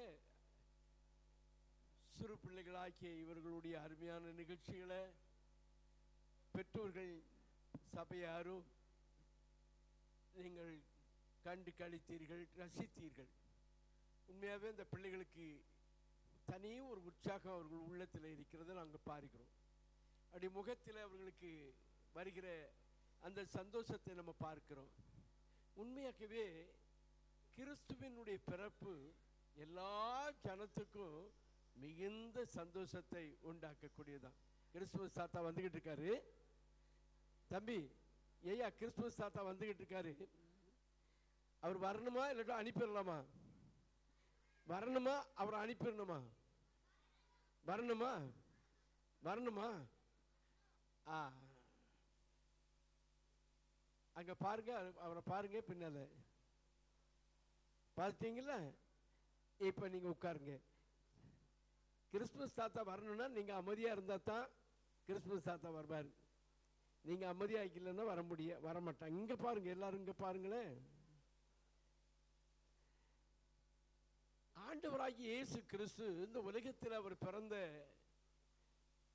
சிறு பிள்ளைகளாகிய இவர்களுடைய அருமையான நிகழ்ச்சிகளை பெற்றோர்கள் சபையாரும் நீங்கள் கண்டு கழித்தீர்கள், ரசித்தீர்கள். உண்மையாகவே இந்த பிள்ளைகளுக்கு தனி ஒரு உற்சாகம் அவர்கள் உள்ளத்தில் இருக்கிறத நாங்கள் பார்க்கிறோம். அப்படி முகத்தில் அவர்களுக்கு வருகிற அந்த சந்தோஷத்தை நம்ம பார்க்கிறோம். உண்மையாகவே கிறிஸ்துவினுடைய பிறப்பு எல்லா ஜனத்துக்கும் மிகுந்த சந்தோஷத்தை உண்டாக்கக்கூடியதான். கிறிஸ்துமஸ் தாத்தா வந்துகிட்டு இருக்காரு. தம்பி ஐயா, கிறிஸ்துமஸ் தாத்தா வந்துகிட்டு இருக்காரு. அவர் வரணுமா இல்லாட்டா அனுப்பிடலாமா? வரணுமா அவரை அனுப்பிடணுமா? வரணுமா? வரணுமா? அங்க பாருங்க, அவரை பாருங்க, பின்னால பார்த்தீங்களா? இப்ப நீங்க உட்காருங்க. கிறிஸ்துமஸ் தாத்தா வரணும்னா நீங்க அமைதியா இருந்தா தான் கிறிஸ்துமஸ் தாத்தா வருவாரு. நீங்க அமைதியா இல்லைன்னா வர மாட்டாங்க. இங்க பாருங்க, எல்லாரும் இங்க பாருங்களேன். ஆண்டவராகிய இயேசு கிறிஸ்து இந்த உலகத்தில் அவர் பிறந்த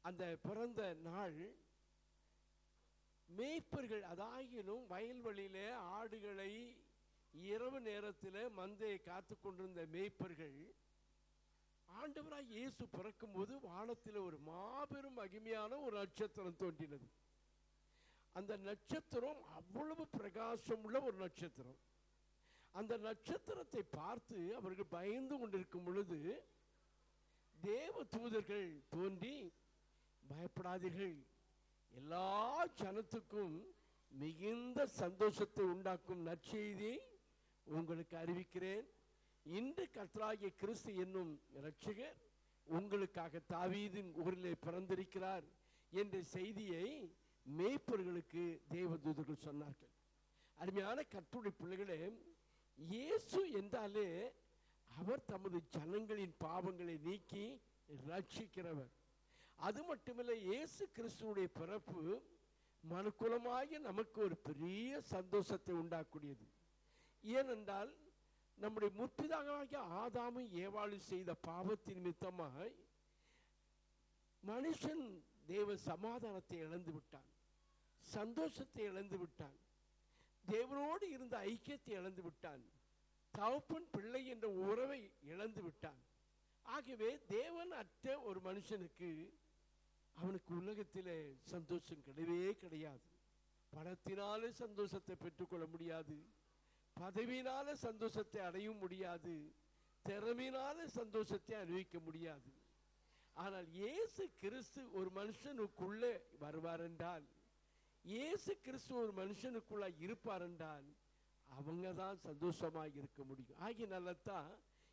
அந்த பிறந்த நாள் மேய்ப்பர்கள், அதாகிலும் வயல்வெளியிலே ஆடுகளை இரவு நேரத்தில் மந்தையை காத்து கொண்டிருந்த மேய்ப்பர்கள் ஆண்டவராய் இயேசு பிறக்கும் போது வானத்தில் ஒரு மாபெரும் மகிமையான ஒரு நட்சத்திரம் தோன்றினது. அந்த நட்சத்திரம் அவ்வளவு பிரகாசம் உள்ள ஒரு நட்சத்திரம். அந்த நட்சத்திரத்தை பார்த்து அவர்கள் பயந்து கொண்டிருக்கும் பொழுது தேவ தூதர்கள் தோன்றி, பயப்படாதீர்கள், எல்லா ஜனத்துக்கும் மிகுந்த சந்தோஷத்தை உண்டாக்கும் நற்செய்தியை உங்களுக்கு அறிவிக்கிறேன். இன்று கர்த்தராகிய கிறிஸ்து என்னும் இரட்சகர் உங்களுக்காக தாவீதின் ஊரிலே பிறந்திருக்கிறார் என்ற செய்தியை மேய்ப்பர்களுக்கு தேவதூதர்கள் சொன்னார்கள். அருமையான கர்த்தருடைய பிள்ளைகளே, இயேசு என்றாலே அவர் தமது ஜனங்களின் பாவங்களை நீக்கி ரட்சிக்கிறவர். அது மட்டுமில்லை, இயேசு கிறிஸ்துவுடைய பிறப்பு மனுக்குலமாகிய நமக்கு ஒரு பெரிய சந்தோஷத்தை உண்டாக்கூடியது. ஏனென்றால் நம்முடைய முற்பிதாவாகிய ஆதாமும் ஏவாளும் செய்த பாவத்தின் நிமித்தமாய் மனுஷன் தேவ சமாதானத்தை இழந்து விட்டான், சந்தோஷத்தை இழந்து விட்டான், தேவனோடு இருந்த ஐக்கியத்தை இழந்து விட்டான், தகப்பன் பிள்ளை என்ற உறவை இழந்து விட்டான். ஆகவே தேவன் அற்ற ஒரு மனுஷனுக்கு அவனுக்கு உலகத்திலே சந்தோஷம் கிடையவே கிடையாது. பணத்தினாலே சந்தோஷத்தை பெற்றுக்கொள்ள முடியாது, பதவியினால சந்தோஷத்தை அடைய முடியாது, திறமையினால சந்தோஷத்தை அனுபவிக்க முடியாது. ஆனால் இயேசு கிறிஸ்து ஒரு மனுஷனுக்குள்ளே வருவார் என்றால், இயேசு கிறிஸ்து ஒரு மனுஷனுக்குள்ள இருப்பார் என்றால் அவங்க தான் சந்தோஷமாக இருக்க முடியும். ஆகியனால தான்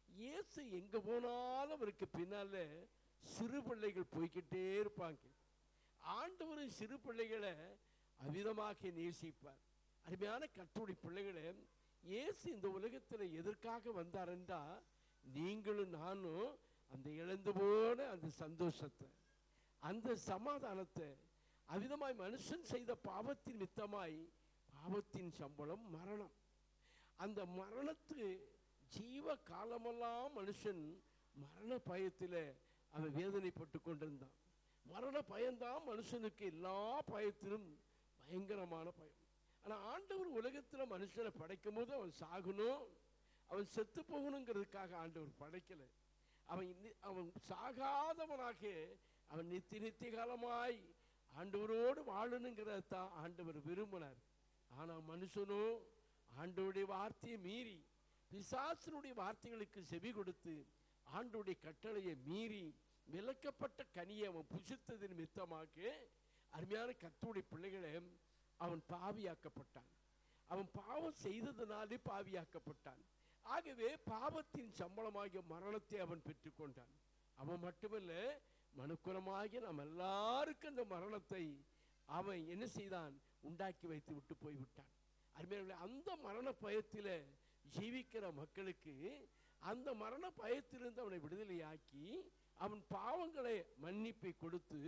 இயேசு எங்க போனாலும் அவருக்கு பின்னால சிறு பிள்ளைகள் போய்கிட்டே இருப்பாங்க. ஆண்டவரும் சிறு பிள்ளைகளை அவிதமாக நேசிப்பார். அருமையான கர்த்தருடைய பிள்ளைகளே, இயேசு இந்த உலகத்தில் எதற்காக வந்தார் என்றா, நீங்களும் நானும் அந்த இழந்து போன அந்த சந்தோஷத்தை, அந்த சமாதானத்தை, அவ்விதமாய் மனுஷன் செய்த பாவத்தின் மித்தமாய், பாவத்தின் சம்பளம் மரணம், அந்த மரணத்து ஜீவ காலமெல்லாம் மனுஷன் மரண பயத்தில் அவன் வேதனைப்பட்டு கொண்டிருந்தான். மரண பயம்தான் மனுஷனுக்கு எல்லா பயத்திலும் பயங்கரமான பயம். ஆனால் ஆண்டவர் உலகத்தில் மனுஷனை படைக்கும் போது அவன் சாகணும், அவன் செத்து போகணுங்கிறதுக்காக ஆண்டவர் படைக்கலை. அவன் சாகாதவனாக அவன் நித்திய காலமாய் ஆண்டவரோடு வாழணுங்கிறதான் ஆண்டவர் விரும்பினார். ஆனால் மனுஷனோ ஆண்டவருடைய வார்த்தையை மீறி பிசாசினுடைய வார்த்தைகளுக்கு செவி கொடுத்து ஆண்டோடைய கட்டளையை மீறி விலக்கப்பட்ட கனியை அவன் புசித்தது நிமித்தமாக அருமையான கர்த்தருடைய பிள்ளைகளை அவன் பாவியாக்கப்பட்டான். அவன் பாவம் செய்ததனாலே பாவியாக்கப்பட்டான். ஆகவே பாவத்தின் சம்பளமாகிய மரணத்தை அவன் பெற்றுக்கொண்டான். அவன் மட்டுமல்ல, மனுக்குலமாகிய நாம் எல்லாருக்கும் அந்த மரணத்தை அவன் என்ன செய்தான்? உண்டாக்கி வைத்து விட்டு போய்விட்டான். அருமையானவர்களே, அந்த மரண பயத்தில ஜீவிக்கிற மக்களுக்கு அந்த மரண பயத்திலிருந்து அவனை விடுதலையாக்கி அவன் பாவங்களை மன்னிப்பை கொடுத்து,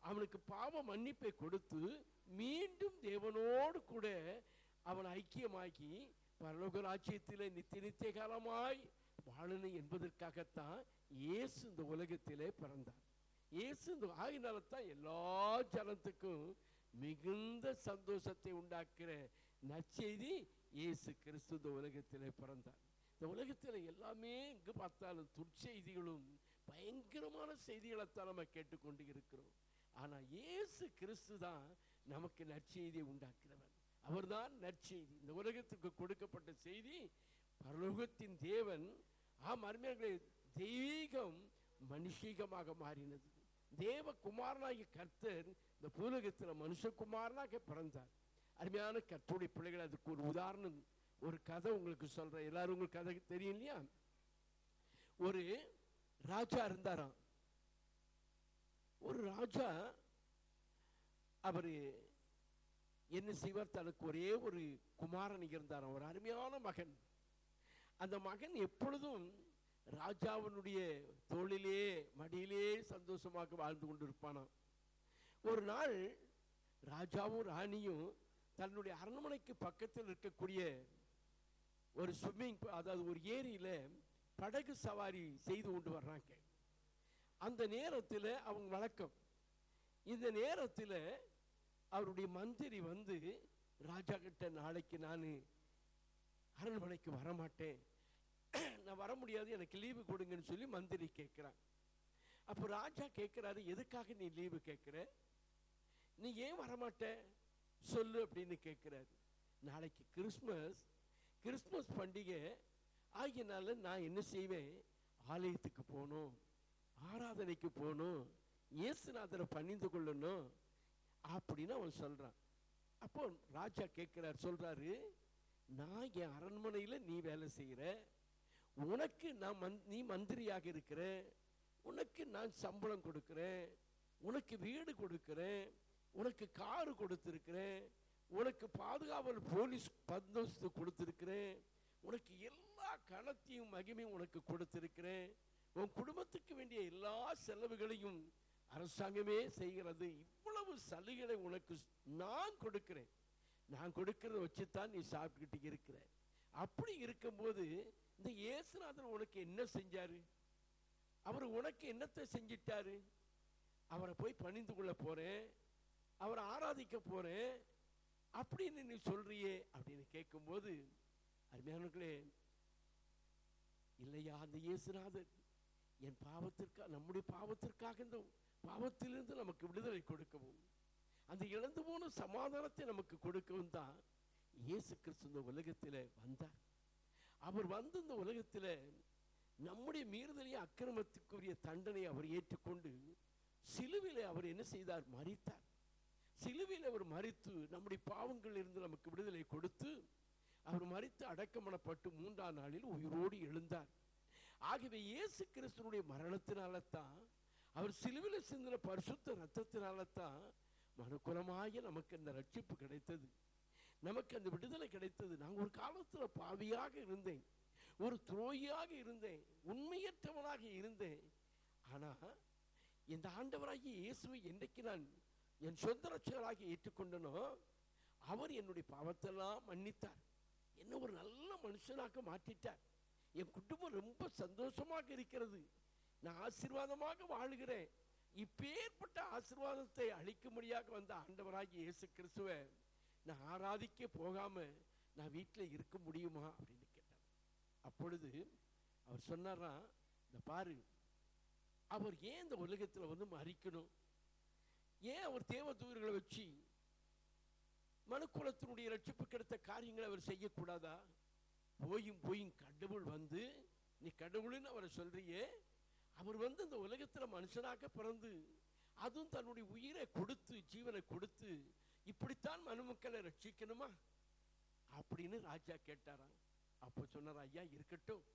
அவனுக்கு பாவ மன்னிப்பை கொடுத்து மீண்டும் தேவனோடு கூட அவன் ஐக்கியமாக்கி பரலோக ராஜ்யத்திலே நித்திய காலமாய் வாழணும் என்பதற்காகத்தான் இயேசு இந்த உலகத்திலே பிறந்தார். இயேசு இந்த ஆகினால தான் எல்லா ஜனத்துக்கும் மிகுந்த சந்தோஷத்தை உண்டாக்குற நற்செய்தி இயேசு கிறிஸ்து இந்த உலகத்திலே பிறந்தார். இந்த உலகத்தில் எல்லாமே எங்கு பார்த்தாலும் துர்ச்செய்திகளும் பயங்கரமான செய்திகளைத்தான் நம்ம கேட்டுக்கொண்டு இருக்கிறோம். ஆனா இயேசு கிறிஸ்து தான் நமக்கு நற்செய்தியை உண்டாக்குறவர். அவர்தான் நற்செய்தி. இந்த உலகத்துக்கு கொடுக்கப்பட்ட செய்தி பரலோகத்தின் தேவன் அருமையானவர்களே, தெய்வீகம் மனுஷீகமாக மாறினது. தேவகுமாரனாகிய கர்த்தர் இந்த பூலகத்தில் மனுஷகுமாரனாக பிறந்தார். அருமையான கர்த்தருடைய பிள்ளைகள், அதுக்கு ஒரு உதாரணம், ஒரு கதை உங்களுக்கு சொல்றேன். எல்லாரும் உங்களுக்கு கதை தெரியும் இல்லையா? ஒரு ராஜா இருந்தாராம். ஒரு ராஜா அவரு என்ன செய்வார்? தனக்கு ஒரே ஒரு குமாரன் இருந்தாராம், ஒரு அருமையான மகன். அந்த மகன் எப்பொழுதும் ராஜாவினுடைய தோளிலே மடியிலே சந்தோஷமாக வாழ்ந்து கொண்டிருப்பானாம். ஒரு நாள் ராஜாவும் ராணியும் தன்னுடைய அரண்மனைக்கு பக்கத்தில் இருக்கக்கூடிய ஒரு ஸ்விம்மிங், அதாவது ஒரு ஏரியில படகு சவாரி செய்து கொண்டு வர்றாங்க. அந்த நேரத்தில் அவங்க வழக்கம். இந்த நேரத்தில் அவருடைய மந்திரி வந்து ராஜா கிட்ட, நாளைக்கு நான் அரண்மனைக்கு வரமாட்டேன், நான் வர முடியாது, எனக்கு லீவு கொடுங்கன்னு சொல்லி மந்திரி கேட்கிறான். அப்போ ராஜா கேட்கிறாரு, எதுக்காக நீ லீவு கேட்கிற? நீ ஏன் வரமாட்ட சொல்லு அப்படின்னு கேட்கிறாரு. நாளைக்கு கிறிஸ்மஸ் பண்டிகை ஆகியனால நான் என்ன செய்வேன்? ஆலயத்துக்கு போகணும், ஆராதனைக்கு போகணும், இயேசுநாதரை பணிந்து கொள்ளணும் அப்படின்னு அவன் சொல்றான். அப்போ ராஜா கேட்கிறார், சொல்றாரு, நான் என் அரண்மனையில் நீ வேலை செய்கிற, உனக்கு நீ மந்திரியாக இருக்கிற, உனக்கு நான் சம்பளம் கொடுக்கிறேன், உனக்கு வீடு கொடுக்கிறேன், உனக்கு காரு கொடுத்திருக்கிறேன், உனக்கு பாதுகாவல் போலீஸ் பந்தோஸ்து கொடுத்திருக்கிறேன், உனக்கு எல்லா கணத்தையும் மகிமையும் உனக்கு கொடுத்திருக்கிறேன், உன் குடும்பத்துக்கு வேண்டிய எல்லா செலவுகளையும் அரசாங்கமே செய்கிறது, இவ்வளவு சலுகைகளை உனக்கு நான் கொடுக்கிறேன், நான் கொடுக்கிறத வச்சுதான் நீ சாப்பிட்டுக்கிட்டு இருக்கிற. அப்படி இருக்கும்போது இந்த இயேசுநாதர் உனக்கு என்ன செஞ்சாரு? அவர் உனக்கு என்னத்தை செஞ்சிட்டாரு? அவரை போய் பணிந்து கொள்ள போறேன், அவரை ஆராதிக்க போறேன் அப்படின்னு நீ சொல்றியே அப்படின்னு கேட்கும்போது, அருமையானவர்களே, இல்லையா, அந்த இயேசுநாதர் என் பாவத்திற்காக, நம்முடைய பாவத்திற்காக இந்த பாவத்திலிருந்து நமக்கு விடுதலை கொடுக்கவும், அந்த இழந்து போன சமாதானத்தை நமக்கு கொடுக்கவும் தான் இயேசு கிறிஸ்து இந்த உலகத்தில் வந்தார். அவர் வந்து இந்த உலகத்தில் நம்முடைய மீறுதலையும் அக்கிரமத்துக்குரிய தண்டனை அவர் ஏற்றுக்கொண்டு சிலுவையிலே அவர் என்ன செய்தார்? மரித்தார். சிலுவையில் அவர் மரித்து நம்முடைய பாவங்கள் இருந்து நமக்கு விடுதலை கொடுத்து, அவர் மரித்து அடக்கமனப்பட்டு 3ஆம் நாளில் உயிரோடு எழுந்தார். ஆகவே இயேசு கிறிஸ்துனுடைய மரணத்தினால தான், அவர் சிலுவையில் சிந்தின பரிசுத்த ரத்தத்தினால தான் மனுக்குலமாகிய நமக்கு அந்த ரட்சிப்பு கிடைத்தது, நமக்கு அந்த விடுதலை கிடைத்தது. நான் ஒரு காலத்தில் பாவியாக இருந்தேன், ஒரு துரோகியாக இருந்தேன், உண்மையற்றவனாக இருந்தேன். ஆனா இந்த ஆண்டவராகிய இயேசுவை என்றைக்கு நான் என் சொந்த ரட்சகராக ஏற்றுக்கொண்டனோ, அவர் என்னுடைய பாவத்தெல்லாம் மன்னித்தார், என்ன ஒரு நல்ல மனுஷனாக மாற்றிட்டார். என் குடும்பம் ரொம்ப சந்தோஷமாக இருக்கிறது, நான் ஆசீர்வாதமாக வாழுகிறேன். இப்பேற்பட்ட ஆசீர்வாதத்தை அளிக்கும்படியாக வந்த ஆண்டவராகிய இயேசு கிறிஸ்துவை நான் ஆராதிக்க போகாம நான் வீட்டில் இருக்க முடியுமா அப்படின்னு கேட்டார். அப்பொழுது அவர் சொன்னாரா, இந்த பாரு, அவர் ஏன் இந்த உலகத்தில் வந்து மரிக்கணும்? ஏன் அவர் தேவ தூதர்களை வச்சு மனுக்குலத்தினுடைய ரட்சிப்பு கிடைத்த காரியங்களை அவர் செய்யக்கூடாதா? போயும் கடவுள் வந்து, நீ கடவுள்னு அவரை சொல்றியே, அவர் வந்து இந்த உலகத்துல மனுஷனாக பிறந்து, அதுவும் தன்னுடைய உயிரை கொடுத்து, ஜீவனை கொடுத்து, இப்படித்தான் மனுமக்களை ரட்சிக்கணுமா அப்படின்னு ராஜா கேட்டாராம். அப்ப சொன்னார், ஐயா இருக்கட்டும்,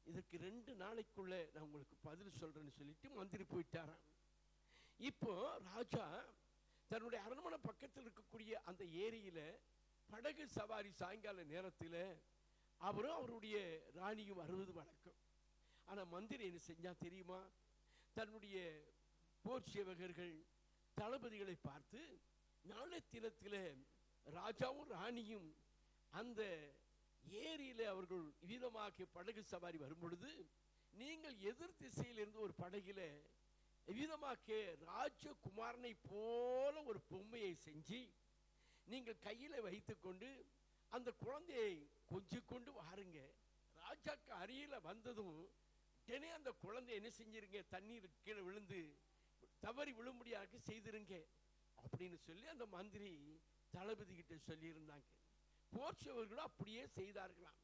இதற்கு 2 நாளைக்குள்ள நான் உங்களுக்கு பதில் சொல்றேன்னு சொல்லிட்டு மந்திரி போயிட்டாராம். இப்போ ராஜா தன்னுடைய அரண்மனை பக்கத்தில் இருக்கக்கூடிய அந்த ஏரியில படகு சவாரி சாயங்கால நேரத்தில் அவரும் அவருடைய ராணியும் வருவது வழக்கம். ஆனா மந்திரி என்ன செஞ்சா தெரியுமா? தன்னுடைய போர் சேவகர்கள் தளபதிகளை பார்த்து, நாளை தினத்தில் ராஜாவும் ராணியும் அந்த ஏரியில அவர்கள் விதமாக படகு சவாரி வரும் பொழுது, நீங்கள் எதிர் திசையிலிருந்து ஒரு படகில விதமாக ராஜகுமாரனை போல ஒரு பொம்மையை செஞ்சு நீங்கள் கையில வைத்துக் கொண்டு அந்த குழந்தையை கொஞ்சிக் கொண்டு வாருங்க. ராஜாக்கு அருகில வந்ததும் உடனே அந்த குழந்தை என்ன செஞ்சிருங்க, தண்ணீர் கீழே விழுந்து தவறி விழும்படியாக செய்திருங்க அப்படின்னு சொல்லி அந்த மந்திரி தளபதி கிட்ட சொல்லி இருந்தாங்க. போர்ச்சவர்களும் அப்படியே செய்தார்களாம்.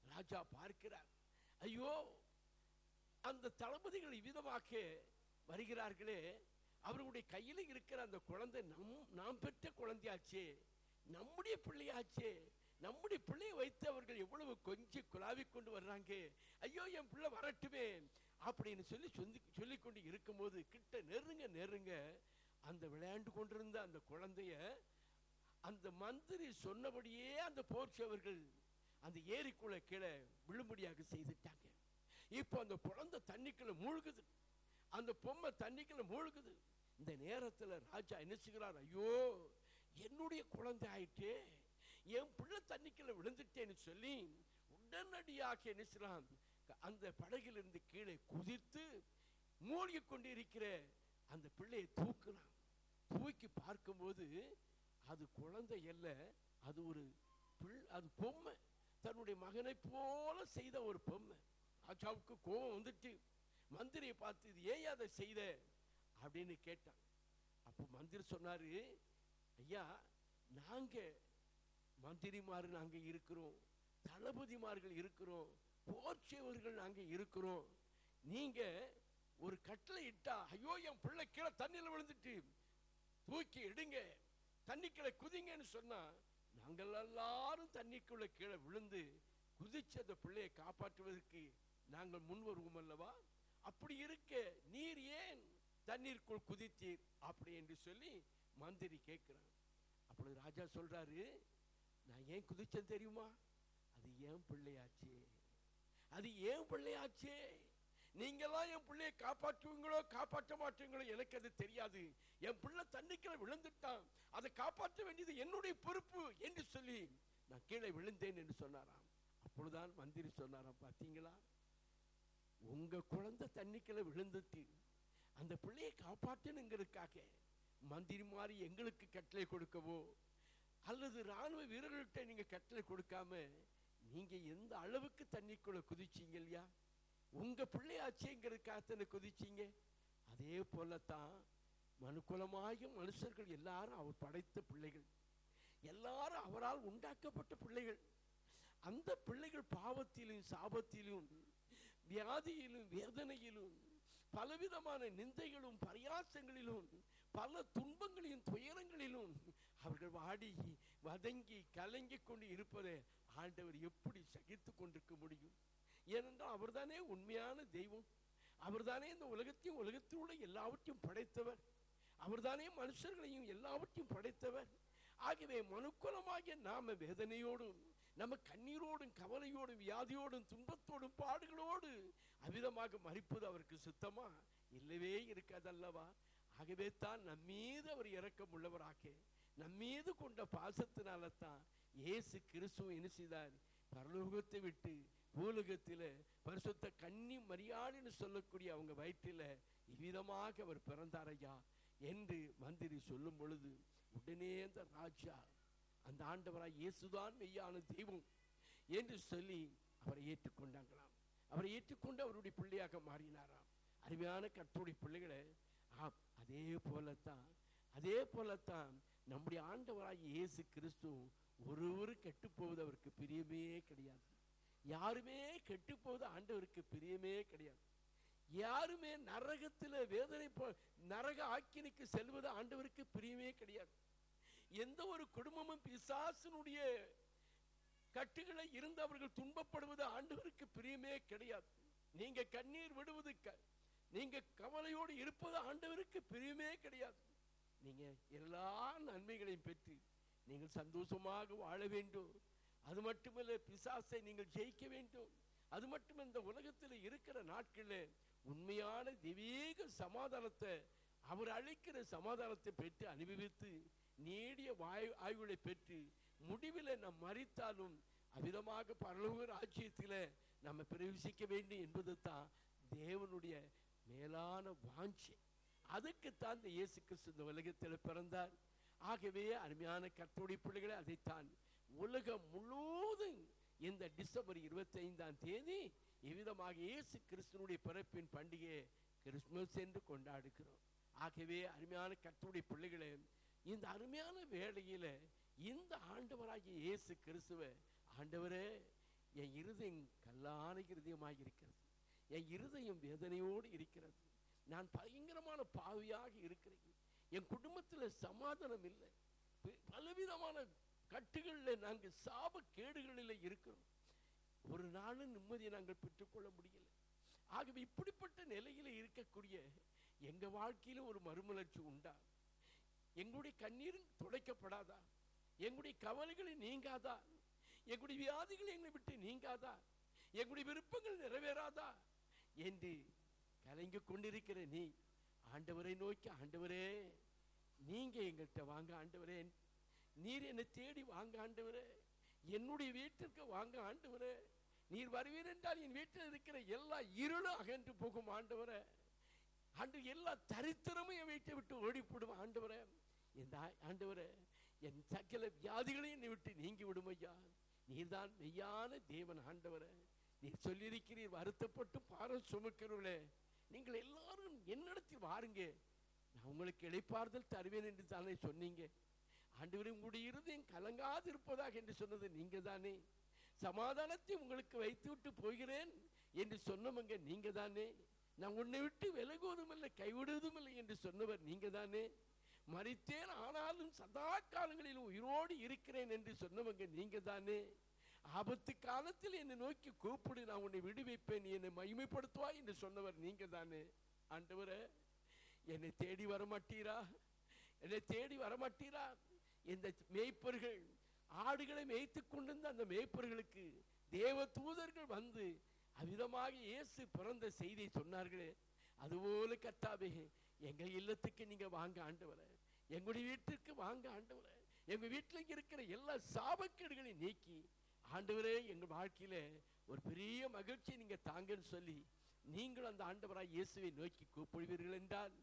ராஜா பார்க்கிறார், ஐயோ அந்த தளபதிகள் இவ்விதமாக வருகிறார்களே, அவர்களுடைய கையில இருக்கிற அந்த குழந்தை நாம் பெற்ற குழந்தையாச்சே, நம்முடைய பிள்ளையாச்சே, நம்முடைய பிள்ளையை வைத்து அவர்கள் எவ்வளவு கொஞ்சம் குழாவி கொண்டு வர்றாங்க, ஐயோ என் பிள்ளை வரட்டுமே அப்படின்னு சொல்லிக் கொண்டு இருக்கும்போது கிட்ட நெருங்க அந்த விளையாண்டு கொண்டிருந்த அந்த குழந்தைய அந்த மந்திரி சொன்னபடியே அந்த போர்ச்சவர்கள் அந்த ஏரிக்குள்ள கீழே விழும்படியாக செய்துட்டாங்க. இப்போ அந்த குழந்தை தண்ணிக்குள்ள மூழ்குது, அந்த பொம்மை தண்ணிக்குள்ள மூழ்குது. இந்த நேரத்தில் ராஜா என்ன செய்கிறார், ஐயோ என்னுடைய குழந்தை ஆயிட்டே, என் பிள்ளை தண்ணிக்குள்ள விழுந்துட்டேன்னு சொல்லி உடனடியாக என்ன செய்யலாம், அந்த படகிலிருந்து கீழே குதித்து மூழ்கி கொண்டிருக்கிற அந்த பிள்ளையை தூக்கினான். தூக்கி பார்க்கும்போது அது குழந்தை அல்ல, அது பொம்மை, தன்னுடைய மகனை போல செய்த ஒரு பொம்மை. ராஜாவுக்கு கோபம் வந்துட்டு மந்திரியை பார்த்து, இது ஏன் அதை செய்த அப்படின்னு கேட்டான். அப்போ மந்திரி சொன்னாரு, ஐயா நாங்க மந்திரிமார் நாங்க இருக்கிறோம், தளபதிமார்கள் இருக்கிறோம், போர்ச்சேவர்கள் நாங்க இருக்கிறோம், நீங்க ஒரு கட்டளை இட்டா, ஐயோ என் பிள்ளை கீழே தண்ணியில விழுந்துட்டு தூக்கி எடுங்க, தண்ணிக்குள்ள குதிங்கன்னு சொன்னா நாங்கள் எல்லாரும் தண்ணிக்குள்ள கீழே விழுந்து குதிச்சு அந்த பிள்ளையை காப்பாற்றுவதற்கு நாங்கள் முன் வருவோம் அல்லவா? அப்படி இருக்க நீர் ஏன் தண்ணீருக்குள் குதித்தீர் அப்படி என்று சொல்லி மந்திரி கேட்கிறான். அப்பொழுது ராஜா சொல்றாரு, நான் ஏன் குதிச்சேன் தெரியுமா? அது ஏன் பிள்ளையாச்சே, அது ஏன் பிள்ளையாச்சே, நீங்கெல்லாம் என் பிள்ளையை காப்பாற்றுவீங்களோ காப்பாற்ற மாட்டீங்களோ எனக்கு அது தெரியாது, என் பிள்ளை தண்ணிக்குள்ள விழுந்துட்டான், அதை காப்பாற்ற வேண்டியது என்னுடைய பொறுப்பு என்று சொல்லி நான் கீழே விழுந்தேன் என்று சொன்னாராம். அப்பொழுதுதான் மந்திரி சொன்னாராம், பார்த்தீங்களா உங்க குழந்தை தண்ணிக்குள்ள விழுந்துட்டு அந்த பிள்ளையை காப்பாற்றணுங்கிறதுக்காக மந்திரி மாதிரி எங்களுக்கு கட்டளை கொடுக்கவோ அல்லது ராணுவ வீரர்கள்ட்ட நீங்க கட்டளை கொடுக்காம நீங்க எந்த அளவுக்கு தண்ணிக்குள்ள குதிச்சீங்க இல்லையா, உங்க பிள்ளையாச்சேங்கிறதுக்காக குதிச்சீங்க. அதே போலத்தான் மனுக்குலமாகிய மனுஷர்கள் எல்லாரும் அவர் படைத்த பிள்ளைகள், எல்லாரும் அவரால் உண்டாக்கப்பட்ட பிள்ளைகள். அந்த பிள்ளைகள் பாவத்திலும் சாபத்திலும் வியாதியிலும் வேதனையிலும் பலவிதமான நிந்தைகளும் பரியாசங்களிலும் பல துன்பங்களையும் துயரங்களிலும் அவர்கள் வாடி வதங்கி கலங்கி கொண்டு இருப்பதை ஆண்டவர் எப்படி சகித்து கொண்டிருக்க முடியும்? ஏனென்றால் அவர்தானே உண்மையான தெய்வம், அவர்தானே இந்த உலகத்தையும் உலகத்தில் உள்ள எல்லாவற்றையும் படைத்தவர், அவர்தானே மனுஷர்களையும் எல்லாவற்றையும் படைத்தவர். ஆகவே மனுக்குலமாகிய நாம வேதனையோடும் நம்ம கண்ணீரோடும் கவலையோடும் வியாதியோடும் துன்பத்தோடும் பாடுகளோடு அவிதமாக மரிப்பது அவருக்கு சுத்தமா இல்லவே இருக்காதல்லவா? ஆகவே தான் நம்மீது அவர் இரக்கம் உள்ளவராக நம்மீது கொண்ட பாசத்தினால தான் இயேசு கிறிஸ்து என்ன செய்தார், பரலோகத்தை விட்டு பூலோகத்தில பரிசுத்த கன்னி மரியாளின்னு சொல்லக்கூடிய அவங்க வயிற்றில இவ்விதமாக அவர் பிறந்தாரையா என்று மந்திரி சொல்லும் பொழுது உடனே அந்த ராஜா அந்த ஆண்டவராய் இயேசுதான் மெய்யான தெய்வம் என்று சொல்லி அவரை ஏற்றுக்கொண்டாங்களாம். அவரை ஏற்றுக்கொண்டு அவருடைய பிள்ளையாக மாறினாராம். அருமையான கர்த்தருடைய பிள்ளைகளை, அதே போலத்தான் நம்முடைய ஆண்டவராய் இயேசு கிறிஸ்து ஒருவரும் கெட்டு போவது அவருக்கு பிரியமே கிடையாது. யாருமே கெட்டு போவது ஆண்டவருக்கு பிரியமே கிடையாது. யாருமே நரகத்தில் வேதனை நரக ஆக்கினைக்கு செல்வது ஆண்டவருக்கு பிரியமே கிடையாது. எந்த ஒரு குடும்பமும் பிசாசினுடைய கட்டுகளை இருந்து அவர்கள் துன்பப்படுவது ஆண்டவருக்கு பிரியமே கிடையாது. நீங்க கண்ணீர் விடுவது, நீங்க கவலையோடு இருப்பது ஆண்டவருக்கு பிரியமே கிடையாது. நீங்க எல்லா நன்மைகளையும் பெற்று நீங்கள் சந்தோஷமாக வாழ வேண்டும். அது மட்டுமல்ல, பிசாசை நீங்கள் ஜெயிக்க வேண்டும். அது மட்டும் இந்த உலகத்தில் இருக்கிற நாட்களில் உண்மையான தெய்வீக சமாதானத்தை, அவர் அளிக்கிற சமாதானத்தை பெற்று அனுபவித்து நீடிய ஆய்வுகளை பெற்று முடிவில் நாம் மரித்தாலும் அவ்விதமாக பரலோக ராஜ்யத்தில் நம்ம பிரவேசிக்க வேண்டும் என்பது தான் தேவனுடைய மேலான வாஞ்சை. அதுக்குத்தான் இந்த இயேசு கிறிஸ்து இந்த உலகத்தில் பிறந்தார். ஆகவே அருமையான கர்த்தருடைய பிள்ளைகளை, அதைத்தான் உலகம் முழுவதும் இந்த டிசம்பர் 25ஆம் தேதி இவ்விதமாக இயேசு கிறிஸ்துனுடைய பிறப்பின் பண்டிகை கிறிஸ்துமஸ் என்று கொண்டாடுகிறோம். ஆகவே அருமையான கர்த்தருடைய பிள்ளைகளே, இந்த அருமையான வேளையில இந்த ஆண்டவராகிய இயேசு கிறிஸ்துவை, ஆண்டவரே, என் இருதயம் கல்லான இருதயமாக இருக்கிறது, என் இருதயம் வேதனையோடு இருக்கிறது, நான் பயங்கரமான பாவியாக இருக்கிறேன், என் குடும்பத்தில் சமாதானம் இல்லை, பலவிதமான கட்டுகளில் நாங்கள் சாப கேடுகளில் இருக்கிறோம், ஒரு நாளும் நிம்மதியை நாங்கள் பெற்றுக்கொள்ள முடியல. ஆகவே இப்படிப்பட்ட நிலையில இருக்கக்கூடிய எங்க வாழ்க்கையில ஒரு மறுமலர்ச்சி உண்டா? எங்களுடைய கண்ணீரும் துடைக்கப்படாதா? எங்களுடைய கவலைகளை நீங்காதா? எங்களுடைய வியாதிகள் எங்களை விட்டு நீங்காதா? எங்களுடைய விருப்பங்கள் நிறைவேறாதா என்று கலங்கி கொண்டிருக்கிற நீ ஆண்டவரை நோக்கி, ஆண்டவரே, நீங்க எங்கள்கிட்ட வாங்க ஆண்டவரே, நீர் என்னை தேடி வாங்க ஆண்டவரே, என்னுடைய வீட்டிற்கு வாங்க ஆண்டவரே, நீர் வருவீர் என்றால் என் வீட்டில் இருக்கிற எல்லா இருளும் அகன்று போகும் ஆண்டவரே, அன்று எல்லா தரித்திரமும் என் வீட்டை விட்டு ஓடிப்படும் ஆண்டவரே, இந்த ஆண்டவரே, என் சகல வியாதிகளையும் என்னை விட்டு நீங்கி விடும் ஐயா, நீர்தான் மெய்யான தேவன் ஆண்டவரே. நீர் சொல்லியிருக்கிறீர், வருத்தப்பட்டு பாரம் சுமக்கிறவர்களே, நீங்கள் எல்லாரும் என்னிடத்தில் வாருங்க, நான் உங்களுக்கு இளைப்பாறுதல் தருவேன் என்று தானே சொன்னீங்க ஆண்டவரே. உங்களுடைய இருதயம் கலங்காது இருப்பதாக என்று சொன்னது நீங்க தானே. சமாதானத்தை உங்களுக்கு வைத்து விட்டு போகிறேன் என்று சொன்னவங்க நீங்க தானே. நான் உன்னை விட்டு விலகுவதும் இல்லை, கைவிடுவதும் இல்லை என்று சொன்னவர் நீங்க தானே. மரித்தேன் ஆனாலும் சதா காலங்களில் உயிரோடு இருக்கிறேன் என்று சொன்னவங்க நீங்க தானே. ஆபத்து காலத்தில் என்னை நோக்கி கூப்பிடு, நான் உன்னை விடுவிப்பேன், என்னை மகிமைப்படுத்துவாய் என்று சொன்னவர் நீங்க தானே. ஆண்டவரே, என்னை தேடி வரமாட்டீரா? என்னை தேடி வரமாட்டீரா? இந்த மேய்ப்பர்கள் ஆடுகளை மேய்த்து கொண்டிருந்த அந்த மேய்ப்பர்களுக்கு தேவ தூதர்கள் வந்து அவ்விதமாக இயேசு பிறந்த செய்தியை சொன்னார்களே, அதுபோல கர்த்தாவே, எங்கள் இல்லத்துக்கு நீங்க வாங்க ஆண்டவரே, எங்களுடைய வீட்டுக்கு வாங்க ஆண்டவரே, எங்க வீட்டில் இருக்கிற எல்லா சாபக்கேடுகளையும் நீக்கி ஆண்டவரே, எங்கள் வாழ்க்கையில ஒரு பெரிய மகிழ்ச்சியை நீங்க தாங்கன்னு சொல்லி நீங்கள் அந்த ஆண்டவராய் இயேசுவை நோக்கி கூப்பிடுவீர்கள் என்றால்,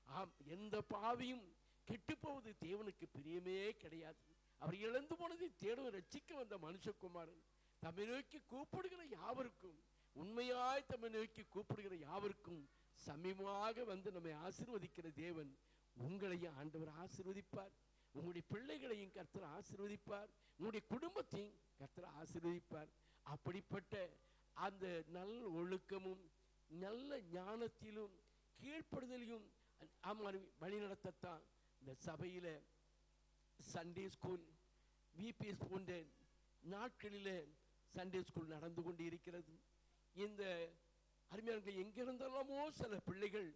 ஆம், எந்த பாவியும் கெட்டு போவது தேவனுக்கு பிரியமே கிடையாது. அவர் இழந்து போனதை தேடும் ரட்சிக்க வந்த மனுஷகுமாரன் தம்மை நோக்கி கூப்பிடுகிற யாவருக்கும், உண்மையாய் தம்மை நோக்கி கூப்பிடுகிற யாவருக்கும் சமீபமாக வந்து நம்மை ஆசீர்வதிக்கிற தேவன் உங்களையும் ஆண்டவர் ஆசீர்வதிப்பார், உங்களுடைய பிள்ளைகளையும் கர்த்தர் ஆசீர்வதிப்பார், உங்களுடைய குடும்பத்தையும் கர்த்தர் ஆசீர்வதிப்பார். அப்படிப்பட்ட அந்த நல்ல ஒழுக்கமும் நல்ல ஞானத்திலும் கீழ்ப்படுதலையும் வழி நடத்தத்தான் இந்த சபையில சண்டே ஸ்கூல், விபிஎஸ் போன்ற நாட்களில் சண்டே ஸ்கூல் நடந்து கொண்டு இருக்கிறது. இந்த அருமையானவர்கள் எங்கிருந்தாலுமோ சில பிள்ளைகள்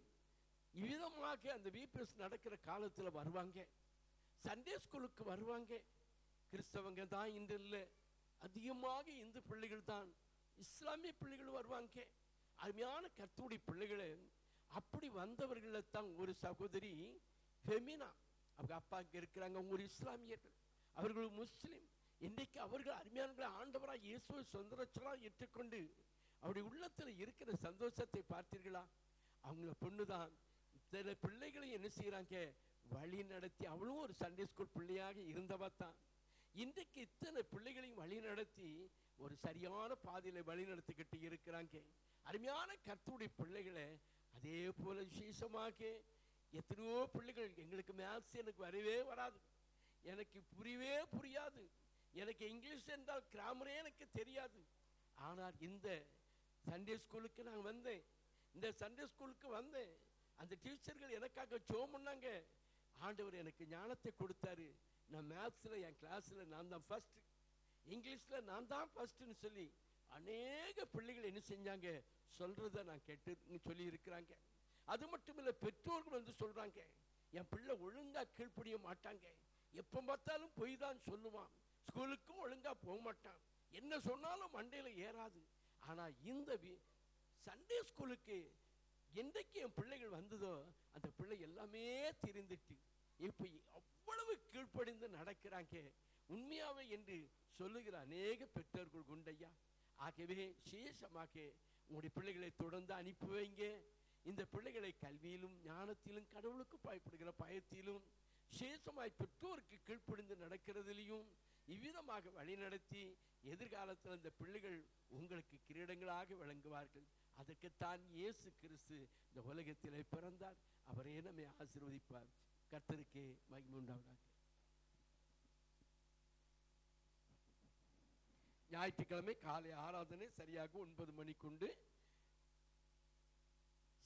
இவ்விதமாக அந்த விபிஎஸ் நடக்கிற காலத்தில் வருவாங்க, சண்டே ஸ்கூலுக்கு வருவாங்க. கிறிஸ்தவங்க தான் இன்று இல்லை, அதிகமாக இந்து பிள்ளைகள் தான், இஸ்லாமிய பிள்ளைகள் வருவாங்க. அருமையான கர்த்தருடைய பிள்ளைகளை அப்படி வந்தவர்களை தான் ஒரு சகோதரி ஃபெமினா, அவங்க அப்பா இங்கே இருக்கிறாங்க, ஒரு இஸ்லாமியர்கள், அவர்கள் முஸ்லிம். இன்றைக்கு அவர்கள் அருமையான ஆண்டவராக இயேசுவை சொந்த ரட்சகராக ஏற்றுக்கொண்டு அவருடைய உள்ளத்தில் இருக்கிற சந்தோஷத்தை பார்த்தீர்களா? அவங்கள பொண்ணுதான் சில பிள்ளைகளை என்ன செய்யறாங்க, வழி நடத்தி, அவளும் ஒரு சண்டே ஸ்கூல் பிள்ளையாக இருந்தவா தான். இன்றைக்கு இத்தனை பிள்ளைகளையும் வழி நடத்தி ஒரு சரியான பாதையில வழி நடத்திக்கிட்டு இருக்கிறாங்க. அருமையான கர்த்தருடைய பிள்ளைகளை அதே போல விசேஷமாக எத்தனையோ பிள்ளைகள், எங்களுக்கு மேத்ஸ் எனக்கு வரவே வராது, எனக்கு புரியவே புரியாது, எனக்கு இங்கிலீஷ் என்றால் கிராமரே எனக்கு தெரியாது. ஆனால் இந்த சண்டே ஸ்கூலுக்கு நான் வந்தேன். இந்த சண்டே ஸ்கூலுக்கு வந்தேன். அந்த டீச்சர்கள் எனக்காக ஜெபம் பண்ணாங்க. ஆண்டவர் எனக்கு ஞானத்தை கொடுத்தாரு. நான் மேத்ஸில் என் கிளாஸில் நான் தான் ஃபர்ஸ்ட், இங்கிலீஷில் நான் தான் ஃபர்ஸ்ட்னு சொல்லி அநேக பிள்ளைகள் என்ன செஞ்சாங்க சொல்றத நான் கேட்டுன்னு சொல்லி இருக்கிறாங்க. அது மட்டும் இல்லை, பெற்றோர்கள் வந்து சொல்றாங்க, என் பிள்ளை ஒழுங்கா கீழ்ப்படிய மாட்டாங்க, எப்போ பார்த்தாலும் பொய் தான் சொல்லுவான், ஸ்கூலுக்கும் ஒழுங்கா போக மாட்டான், என்ன சொன்னாலும் மண்டையில ஏறாது. ஆனா இந்த சண்டே ஸ்கூலுக்கு என்றைக்கு என் பிள்ளைகள் வந்ததோ அந்த பிள்ளை எல்லாமே தெரிந்துட்டு இப்ப அவ்வளவு கீழ்ப்படிந்து நடக்கிறாங்க உண்மையாவே என்று சொல்லுகிற அநேக பெற்றோர்கள் உண்டையா. ஆகவே சேஷமாக உங்களுடைய பிள்ளைகளை தொடர்ந்து அனுப்பி வைங்க. இந்த பிள்ளைகளை கல்வியிலும் ஞானத்திலும் கடவுளுக்கு பயப்படுகிற பயத்திலும் சேஷமாய் பெற்றோருக்கு கீழ்ப்படிந்து நடக்கிறதிலையும் இவ்விதமாக வழிநடத்தி எதிர்காலத்தில் இந்த பிள்ளைகள் உங்களுக்கு கிரீடங்களாக விளங்குவார்கள். அதற்குத்தான் இயேசு கிறிஸ்து இந்த உலகத்திலே பிறந்தார். அவரே நம்மை ஆசீர்வதிப்பார். கர்த்தருக்கே மகிமை உண்டாவதாக. ஞாயிற்றுக்கிழமை காலை ஆராதனை சரியாக 9 மணிக்கு உண்டு.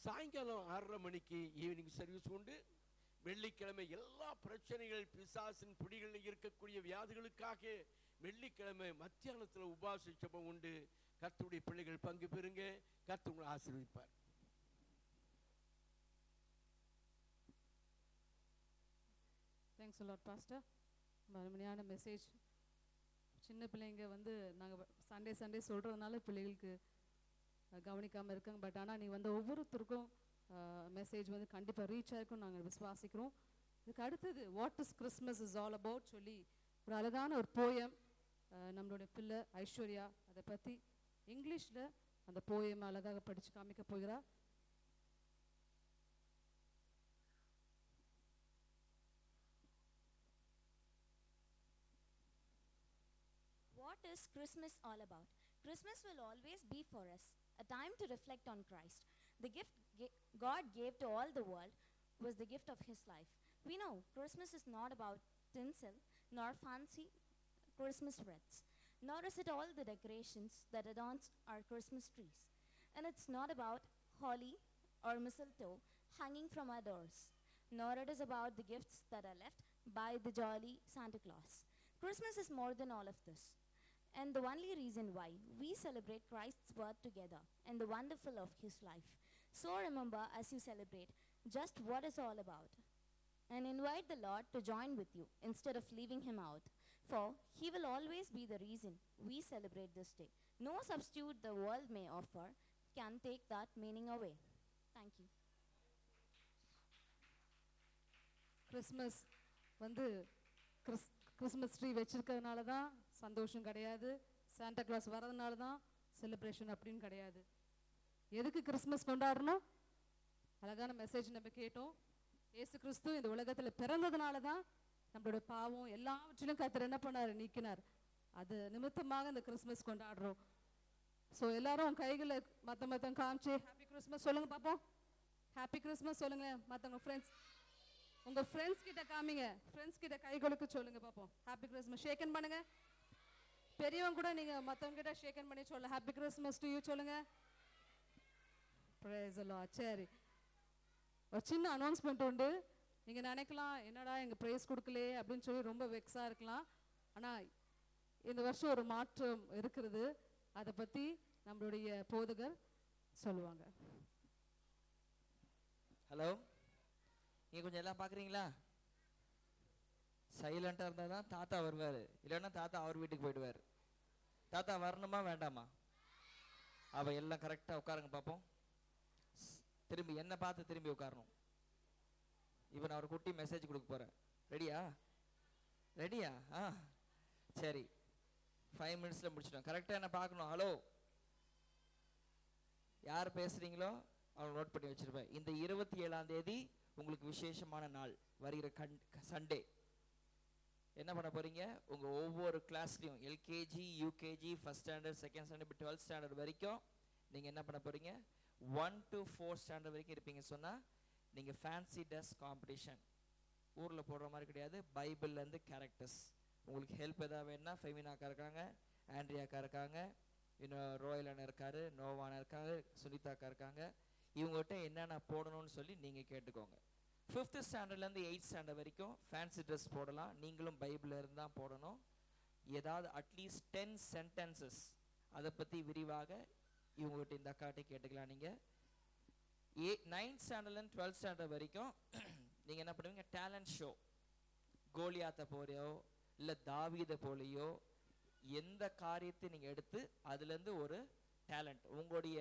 சாயங்காலம் 6:30 மணிக்கு ஈவினிங் சர்வீஸ் உண்டு. வெள்ளிக்கிழமை எல்லா பிரச்சனைகள் பிசாசின் பிடிகளில் இருக்கக்கூடிய வியாதிகளுக்காக வெள்ளிக்கிழமை மத்தியானத்தில் உபவாச ஜெபம் உண்டு. கர்த்தருடைய பிள்ளைகள் பங்கு பெறுங்க. கர்த்தர் உங்களை ஆசீர்வதிப்பார். Thanks a lot pastor. அருமையான மெசேஜ். சின்ன பிள்ளைங்க வந்து நாங்கள் சண்டே சொல்கிறதுனால பிள்ளைகளுக்கு கவனிக்காமல் இருக்காங்க. பட் ஆனால் நீ வந்து ஒவ்வொருத்தருக்கும் மெசேஜ் வந்து கண்டிப்பாக ரீச் ஆகிருக்கும் நாங்கள் விசுவாசிக்கிறோம். இதுக்கு அடுத்தது what is Christmas is all about சொல்லி ஒரு அழகான ஒரு போயம் நம்மளுடைய பிள்ளை ஐஸ்வர்யா அதை பற்றி இங்கிலீஷில் அந்த போயம் அழகாக படித்து காமிக்க போகிறா. What is Christmas all about? Christmas will always be for us a time to reflect on Christ. The gift God gave to all the world was the gift of his life. We know Christmas is not about tinsel nor fancy Christmas wreaths, nor is it all the decorations that adorns our Christmas trees. And it's not about holly or mistletoe hanging from our doors, nor it is about the gifts that are left by the jolly Santa Claus. Christmas is more than all of this, and the only reason why we celebrate Christ's birth together and the wonderful of his life. So remember as you celebrate just what it's all about, and invite the Lord to join with you instead of leaving him out, for he will always be the reason we celebrate this day. No substitute the world may offer can take that meaning away. Thank you. Christmas வந்து Christmas tree வச்சிருக்கிறதுனால தான் சந்தோஷம் கிடையாது, Santa Claus வர்றதுனால தான் celebration அப்படின்னு கிடையாது. எதுக்கு Christmas கொண்டாடணும்? அழகான மெசேஜ் நம்ம கேட்டோம். இயேசு கிறிஸ்து இந்த உலகத்தில் பிறந்ததுனால தான் நம்மளோட பாவம் எல்லாவற்றிலும் கர்த்தர் என்ன பண்ணார்? நீக்கினார். அது நிமித்தமாக இந்த கிறிஸ்மஸ் கொண்டாடுறோம். ஸோ எல்லாரும் கைகளை மற்ற காமிச்சு ஹாப்பி கிறிஸ்மஸ் சொல்லுங்க பார்ப்போம். ஹாப்பி கிறிஸ்மஸ் சொல்லுங்க. மற்றவங்க ஃப்ரெண்ட்ஸ், உங்கள் ஃப்ரெண்ட்ஸ் கிட்ட காமிங்க, ஃப்ரெண்ட்ஸ் கிட்ட கைகளுக்கு சொல்லுங்க பார்ப்போம். ஹாப்பி கிறிஸ்மஸ் ஷேக்கன் பண்ணுங்க. பெரியவங்க கூட நீங்கள் மற்றவங்க கிட்ட ஷேக்கன் பண்ணி சொல்ல ஹாப்பி கிறிஸ்மஸ் டு யூ சொல்லுங்க. Praise the Lord. சரி, ஒரு சின்ன அனௌன்ஸ்மெண்ட் உண்டு. நீங்கள் நினைக்கலாம் என்னடா எங்கள் ப்ரைஸ் கொடுக்கலையே அப்படின்னு சொல்லி ரொம்ப வெக்ஸாக இருக்கலாம். ஆனால் இந்த வருஷம் ஒரு மாற்றம் இருக்கிறது. அதை பற்றி நம்மளுடைய போதகர் சொல்லுவாங்க. ஹலோ, நீங்கள் கொஞ்சம் எல்லாம் பார்க்குறீங்களா? சைலண்டாக இருந்தால் தான் தாத்தா வருவார், இல்லைன்னா தாத்தா அவர் வீட்டுக்கு போயிடுவார். தாத்தா வரணுமா வேண்டாமா? அவள் எல்லாம் கரெக்டாக உட்காருங்க பார்ப்போம். திரும்பி என்னை பார்த்து திரும்பி உட்காரணும். இப்போ நான் ஒரு குட்டி மெசேஜ் கொடுக்க போகிறேன். ரெடியா? ரெடியா? ஆ சரி, 5 மினிட்ஸில் முடிச்சிட்டோம். கரெக்டாக என்ன பார்க்கணும். ஹலோ, யார் பேசுகிறீங்களோ அவங்க நோட் பண்ணி வச்சுருப்பேன். இந்த 27ஆம் தேதி உங்களுக்கு விசேஷமான நாள். வருகிற சண்டே என்ன பண்ண போகிறீங்க? உங்கள் ஒவ்வொரு கிளாஸ்லையும் LKG, UKG, first standard, second standard, இப்போ 12th ஸ்டாண்டர்ட் வரைக்கும் நீங்கள் என்ன பண்ண போகிறீங்க? 1 to 4 ஸ்டாண்டர்ட் வரைக்கும் இருப்பீங்க. சொன்னால் நீங்கள் ஃபேன்சி ட்ரெஸ் காம்படிஷன் ஊரில் போடுற மாதிரி கிடையாது. பைபிள்லேருந்து கேரக்டர்ஸ் உங்களுக்கு ஹெல்ப் எதாவது வேணும்னா ஃபெமினாக்கா இருக்காங்க, ஆண்ட்ரியாக்கா இருக்காங்க, இன்னும் ரோயல் அண்ணன் இருக்காரு, நோவானா இருக்காங்க, சுனிதாக்கா இருக்காங்க. இவங்ககிட்ட என்னென்ன போடணும்னு சொல்லி நீங்கள் கேட்டுக்கோங்க. 5th ஸ்டாண்டர்ட்லேருந்து 8th ஸ்டாண்டர்ட் வரைக்கும் ஃபேன்சி ட்ரெஸ் போடலாம். நீங்களும் பைபிளில் இருந்தால் போடணும். ஏதாவது அட்லீஸ்ட் 10 சென்டென்சஸ் அதை பற்றி விரிவாக இவங்ககிட்ட இந்த அக்காட்டை கேட்டுக்கலாம். நீங்கள் 9th ஸ்டாண்டர்ட்லேருந்து 12th ஸ்டாண்டர்ட் வரைக்கும் நீங்கள் என்ன பண்ணுவீங்க, டேலண்ட் ஷோ, கோலியாத்தை போலையோ இல்லை தாவீதை போலையோ எந்த காரியத்தை நீங்கள் எடுத்து அதுலேருந்து ஒரு டேலண்ட், உங்களுடைய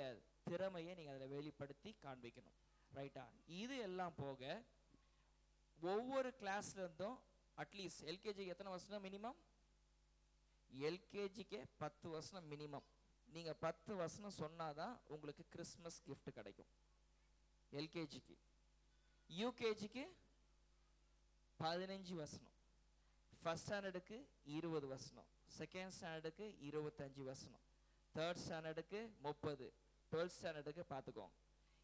திறமையை நீங்கள் அதில் வெளிப்படுத்தி காண்பிக்கணும். ரைட்டா? இது எல்லாம் போக ஒவ்வொரு கிளாஸ்லேருந்தும் அட்லீஸ்ட் எல்கேஜிக்கு எத்தனை வசனம் மினிமம்? எல்கேஜிக்கே 10 வசனம் மினிமம். நீங்கள் 10 வசனம் சொன்னாதான் உங்களுக்கு கிறிஸ்மஸ் gift கிடைக்கும். எல்கேஜிக்கு. யூகேஜிக்கு 15 வசனம், ஃபர்ஸ்ட் ஸ்டாண்டர்டுக்கு 20 வசனம், செகண்ட் ஸ்டாண்டர்டுக்கு 25 வசனம், தேர்ட் ஸ்டாண்டர்டுக்கு 30, 12th ஸ்டாண்டர்டுக்கு பார்த்துக்கோங்க.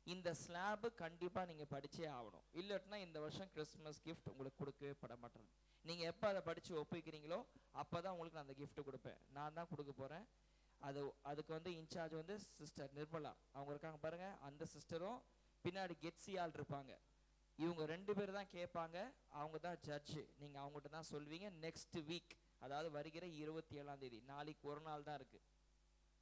இந்த ஸ்லாபு கண்டிப்பாக நீங்கள் படித்தே ஆகணும். இல்லாட்டினா இந்த வருஷம் கிறிஸ்மஸ் gift உங்களுக்கு கொடுக்கவே பட மாட்டேன். நீங்கள் எப்போ அதை படித்து ஒப்புக்கிறீங்களோ அப்போ தான் உங்களுக்கு நான் அந்த gift கொடுப்பேன். நான் தான் கொடுக்க போகிறேன். அதுக்கு வந்து இன்சார்ஜ் வந்து சிஸ்டர் நிர்மலா அவங்க இருக்காங்க பாருங்க. அந்த சிஸ்டரும் பின்னாடி கெட்ஸியால் இருப்பாங்க. இவங்க 2 பேர் தான் கேட்பாங்க. அவங்க தான் ஜட்ஜு. நீங்கள் அவங்ககிட்ட தான் சொல்வீங்க. நெக்ஸ்ட் வீக், அதாவது வருகிற 27ஆம் தேதி, நாளைக்கு ஒரு நாள் தான் இருக்குது.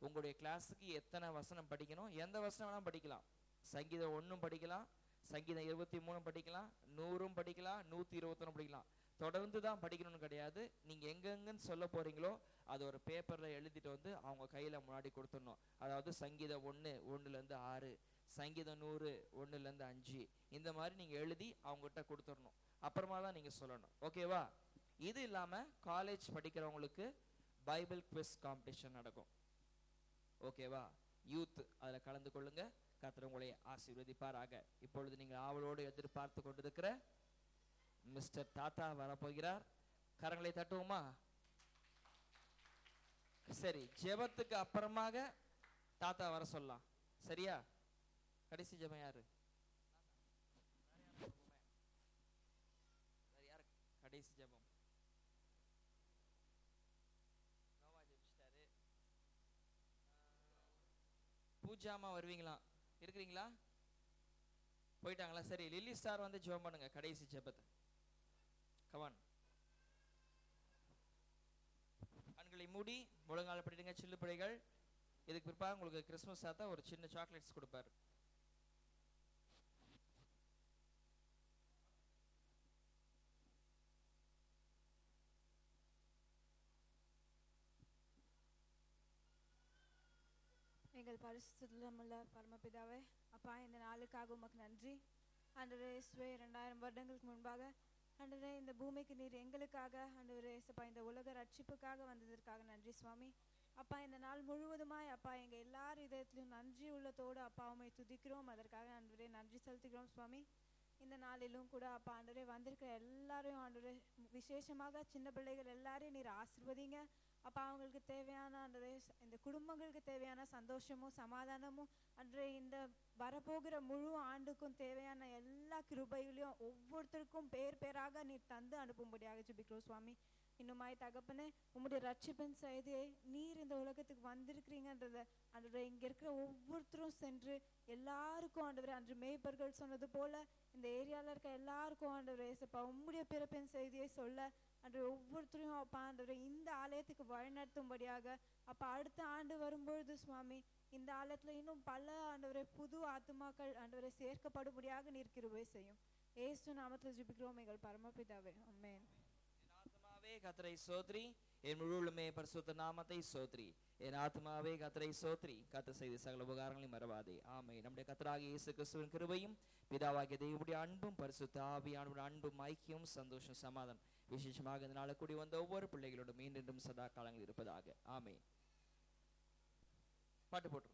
உங்களுடைய கிளாஸுக்கு எத்தனை வசனம் படிக்கணும், எந்த வசனம் வேணாலும் படிக்கலாம். சங்கீதம் 1 படிக்கலாம், சங்கீதம் 23 படிக்கலாம், 100 படிக்கலாம், 121 படிக்கலாம். தொடர்ந்து தான் படிக்கணும்னு கிடையாது. நீங்கள் எங்கெங்கன்னு சொல்ல போகிறீங்களோ அது ஒரு பேப்பரில் எழுதிட்டு வந்து அவங்க கையில் முன்னாடி கொடுத்துடணும். அதாவது சங்கீதம் 1 1லேருந்து 6, சங்கீதம் 100 1லேருந்து 5, இந்த மாதிரி நீங்கள் எழுதி அவங்ககிட்ட கொடுத்துடணும். அப்புறமா தான் நீங்கள் சொல்லணும். ஓகேவா? இது இல்லாமல் காலேஜ் படிக்கிறவங்களுக்கு பைபிள் குவிஸ் காம்படிஷன் நடக்கும். ஓகேவா? யூத் அதில் கலந்து கொள்ளுங்க. கர்த்தர் உங்களை ஆசீர்வதிப்பாராக. இப்பொழுது நீங்கள் ஆவலோடு எதிர்பார்த்து கொண்டிருக்கிற மிஸ்டர் தாத்தா வரப்போகிறார். கரங்களை தட்டுவோமா? சரி, ஜெபத்துக்கு அப்புறமாக தாத்தா வர சொல்லலாம். சரியா? கடைசி ஜெபம் யாரு? கடைசி ஜெபம் நோவா ஜெபிச்சிட்டாரு. பூஜாமா வருவீங்களா? இருக்கிறீங்களா? போயிட்டாங்களா? சரி, லில்லி ஸ்டார் வந்து ஜெபம் பண்ணுங்க கடைசி ஜெபத்தை. கவான் கண்களை மூடி முழங்கால் படிடுங்க. சில்லு பிள்ளைகள், இதுக்கு பிற்பாக உங்களுக்கு கிறிஸ்மஸ் தாத்தா ஒரு சின்ன சாக்லேட்ஸ் கொடுப்பாரு. எங்கள் பரிசுத்தமுள்ள பரமபிதாவே, அப்பா இந்த நாளுக்காக உமக்கு நன்றி. ஆண்டவரே இயேசுவே, 2000 வருடங்களுக்கு முன்பாக ஆண்டவரே இந்த பூமிக்கு நீர் எங்களுக்காக ஆண்டவரே இயேசுப்பா இந்த உலக ரட்சிப்புக்காக வந்ததற்காக நன்றி சுவாமி. அப்பா இந்த நாள் முழுவதுமாய் அப்பா எங்கள் எல்லார் இதயத்திலும் நன்றி உள்ளத்தோடு அப்பா உம்மை துதிக்கிறோம். அதற்காக ஆண்டவரே நன்றி செலுத்துகிறோம் சுவாமி. இந்த நாளிலும் கூட அப்பா ஆண்டவரே வந்திருக்கிற எல்லாரையும் ஆண்டவரே விசேஷமாக சின்ன பிள்ளைகள் எல்லாரையும் நீர் ஆசீர்வதிங்க. அப்பா அவங்களுக்கு தேவையான ஆண்டவரே இந்த குடும்பங்களுக்கு தேவையான சந்தோஷமும் சமாதானமும் அன்றே இந்த வரப்போகிற முழு ஆண்டுக்கும் தேவையான எல்லா கிருபைகளையும் ஒவ்வொருத்தருக்கும் பேர் பேராக நீர் தந்து அனுப்பும்படியாக ஜெபிக்கிறோம் சுவாமி. இன்னுமாய் தகப்பனே, உம்முடைய ரட்சிப்பின் செய்தியை நீர் இந்த உலகத்துக்கு வந்திருக்கிறீங்கன்றத ஆண்டவரே இங்க இருக்கிற ஒவ்வொருத்தரும் சென்று எல்லாருக்கும் ஆண்டவரே அன்று மேய்ப்பர்கள் சொன்னது போல இந்த ஏரியால இருக்க எல்லாருக்கும் ஆண்டவரே இயேசுப்பா உம்முடைய பிறப்பின் செய்தியை சொல்ல அன்று ஒவ்வொருத்தரையும் அப்பா ஆண்டவரே இந்த ஆலயத்துக்கு வழிநடத்தும்படியாக அப்பா அடுத்த ஆண்டு வரும்பொழுது சுவாமி இந்த ஆலயத்துல இன்னும் பல ஆண்டவரே புது ஆத்துமாக்கள் ஆண்டவரை சேர்க்கப்படும்படியாக நீர் கிருபை செய்யும். இயேசு நாமத்தில் ஜெபிக்கிறோம் எங்கள் பரமபிதாவே, ஆமென். ஆத்மாவே கர்த்தரை ஸ்தோத்திரி, என் முழுவதுமே பரிசுத்த நாமத்தை ஸ்தோத்திரி. என் ஆத்மாவே கர்த்தரை ஸ்தோத்திரி, கர்த்தர் செய்த சகல உபகாரங்களையும் மறவாதே. ஆமென். நம்முடைய கர்த்தராகிய இயேசு கிறிஸ்துவின் கிருபையும் பிதாவாகிய தேவனுடைய அன்பும் பரிசுத்த ஆவியானவருடைய அன்பும் ஐக்கியம் சந்தோஷம் சமாதானம் விசேஷமாக இந்த நாளை கூடி வந்த ஒவ்வொரு பிள்ளைகளோடும் மீண்டும் சதா காலங்கள் இருப்பதாக. ஆமென். பாட்டு போட்டு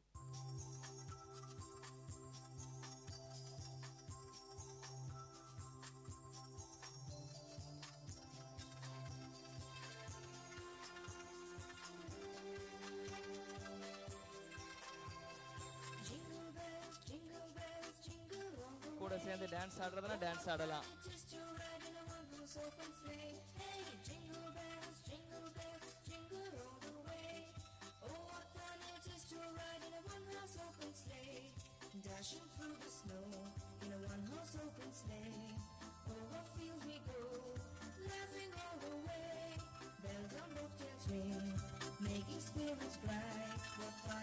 கூட சேர்ந்து டான்ஸ் ஆடுறதுனா டான்ஸ் ஆடலாம்.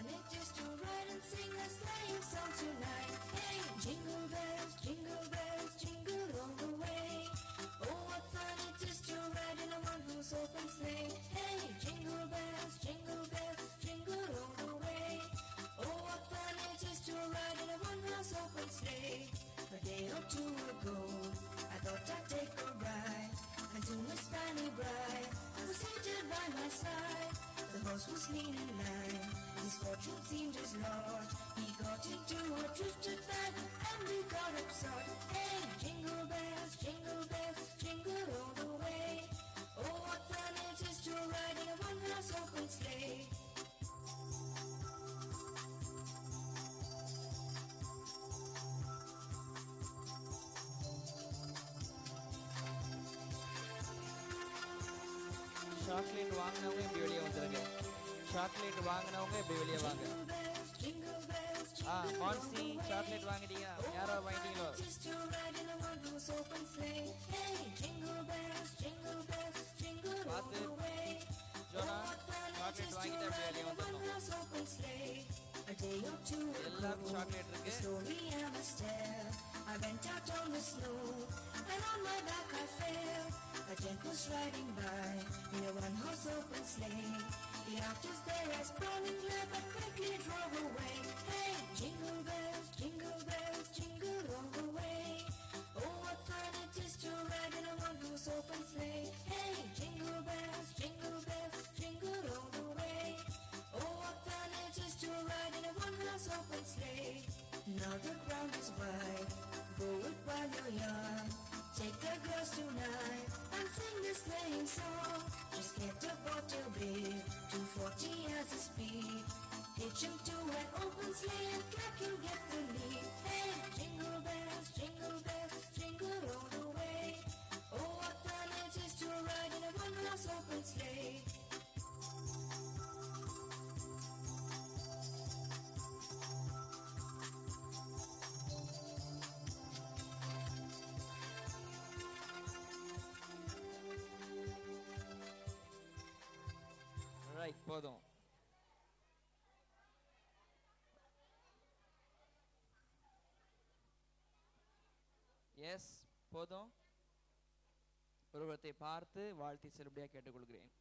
fun it is to ride and sing a sleighing song tonight. Hey, jingle bells, jingle all the way. Oh, what fun it is to ride in a one-horse open sleigh. Hey, jingle bells, jingle all the way. Oh, what fun it is to ride in a one-horse open sleigh. A day or two ago, I thought I'd take a ride, and to Miss Fanny Bride, who was seated by my side. The horse was lean and line, his fortune seemed his lot. He got into a drifted bag, and we got upset. Hey, jingle bells, jingle all the way. Oh, what fun it is to ride in a one-horse open sleigh. Chocolate வாங்கினவங்க இப்படி வெளியே வந்துருங்க. Chocolate வாங்கினவங்க இப்படி வெளியே வாங்க. Mansi chocolate வாங்கிட்டீங்க? யாரோ வாங்கிட்டீங்களோ? பார்த்து ஜோனா சாக்லேட் வாங்கிட்டு அப்படி வெளியே வந்துடணும். எல்லாருக்கும் சாக்லேட் இருக்கு. I went out on the snow, and on my back I fell. A gent was riding by in a one-horse open sleigh. The artist there I sprung and glad, but quickly drove away. Hey, jingle bells, jingle all the way. Oh, what fun it is to ride in a one-horse open sleigh. Hey, jingle bells, jingle all the way. Oh, what fun it is to ride in a one-horse open sleigh. Now the ground is wide, go it while you're young. Take a glass tonight and sing this sleighing song. Just get a bottle big, 240 as the speed. Hitch him to an open sleigh and clack you'll get the lead. Hey, jingle bells, jingle all the way. Oh, what fun it is to ride in a one-horse open sleigh. Right, போதும். S, போதும். ஒருவரை பார்த்து வாழ்த்தி செல்லுபடியாக கேட்டுக்கொள்கிறேன்.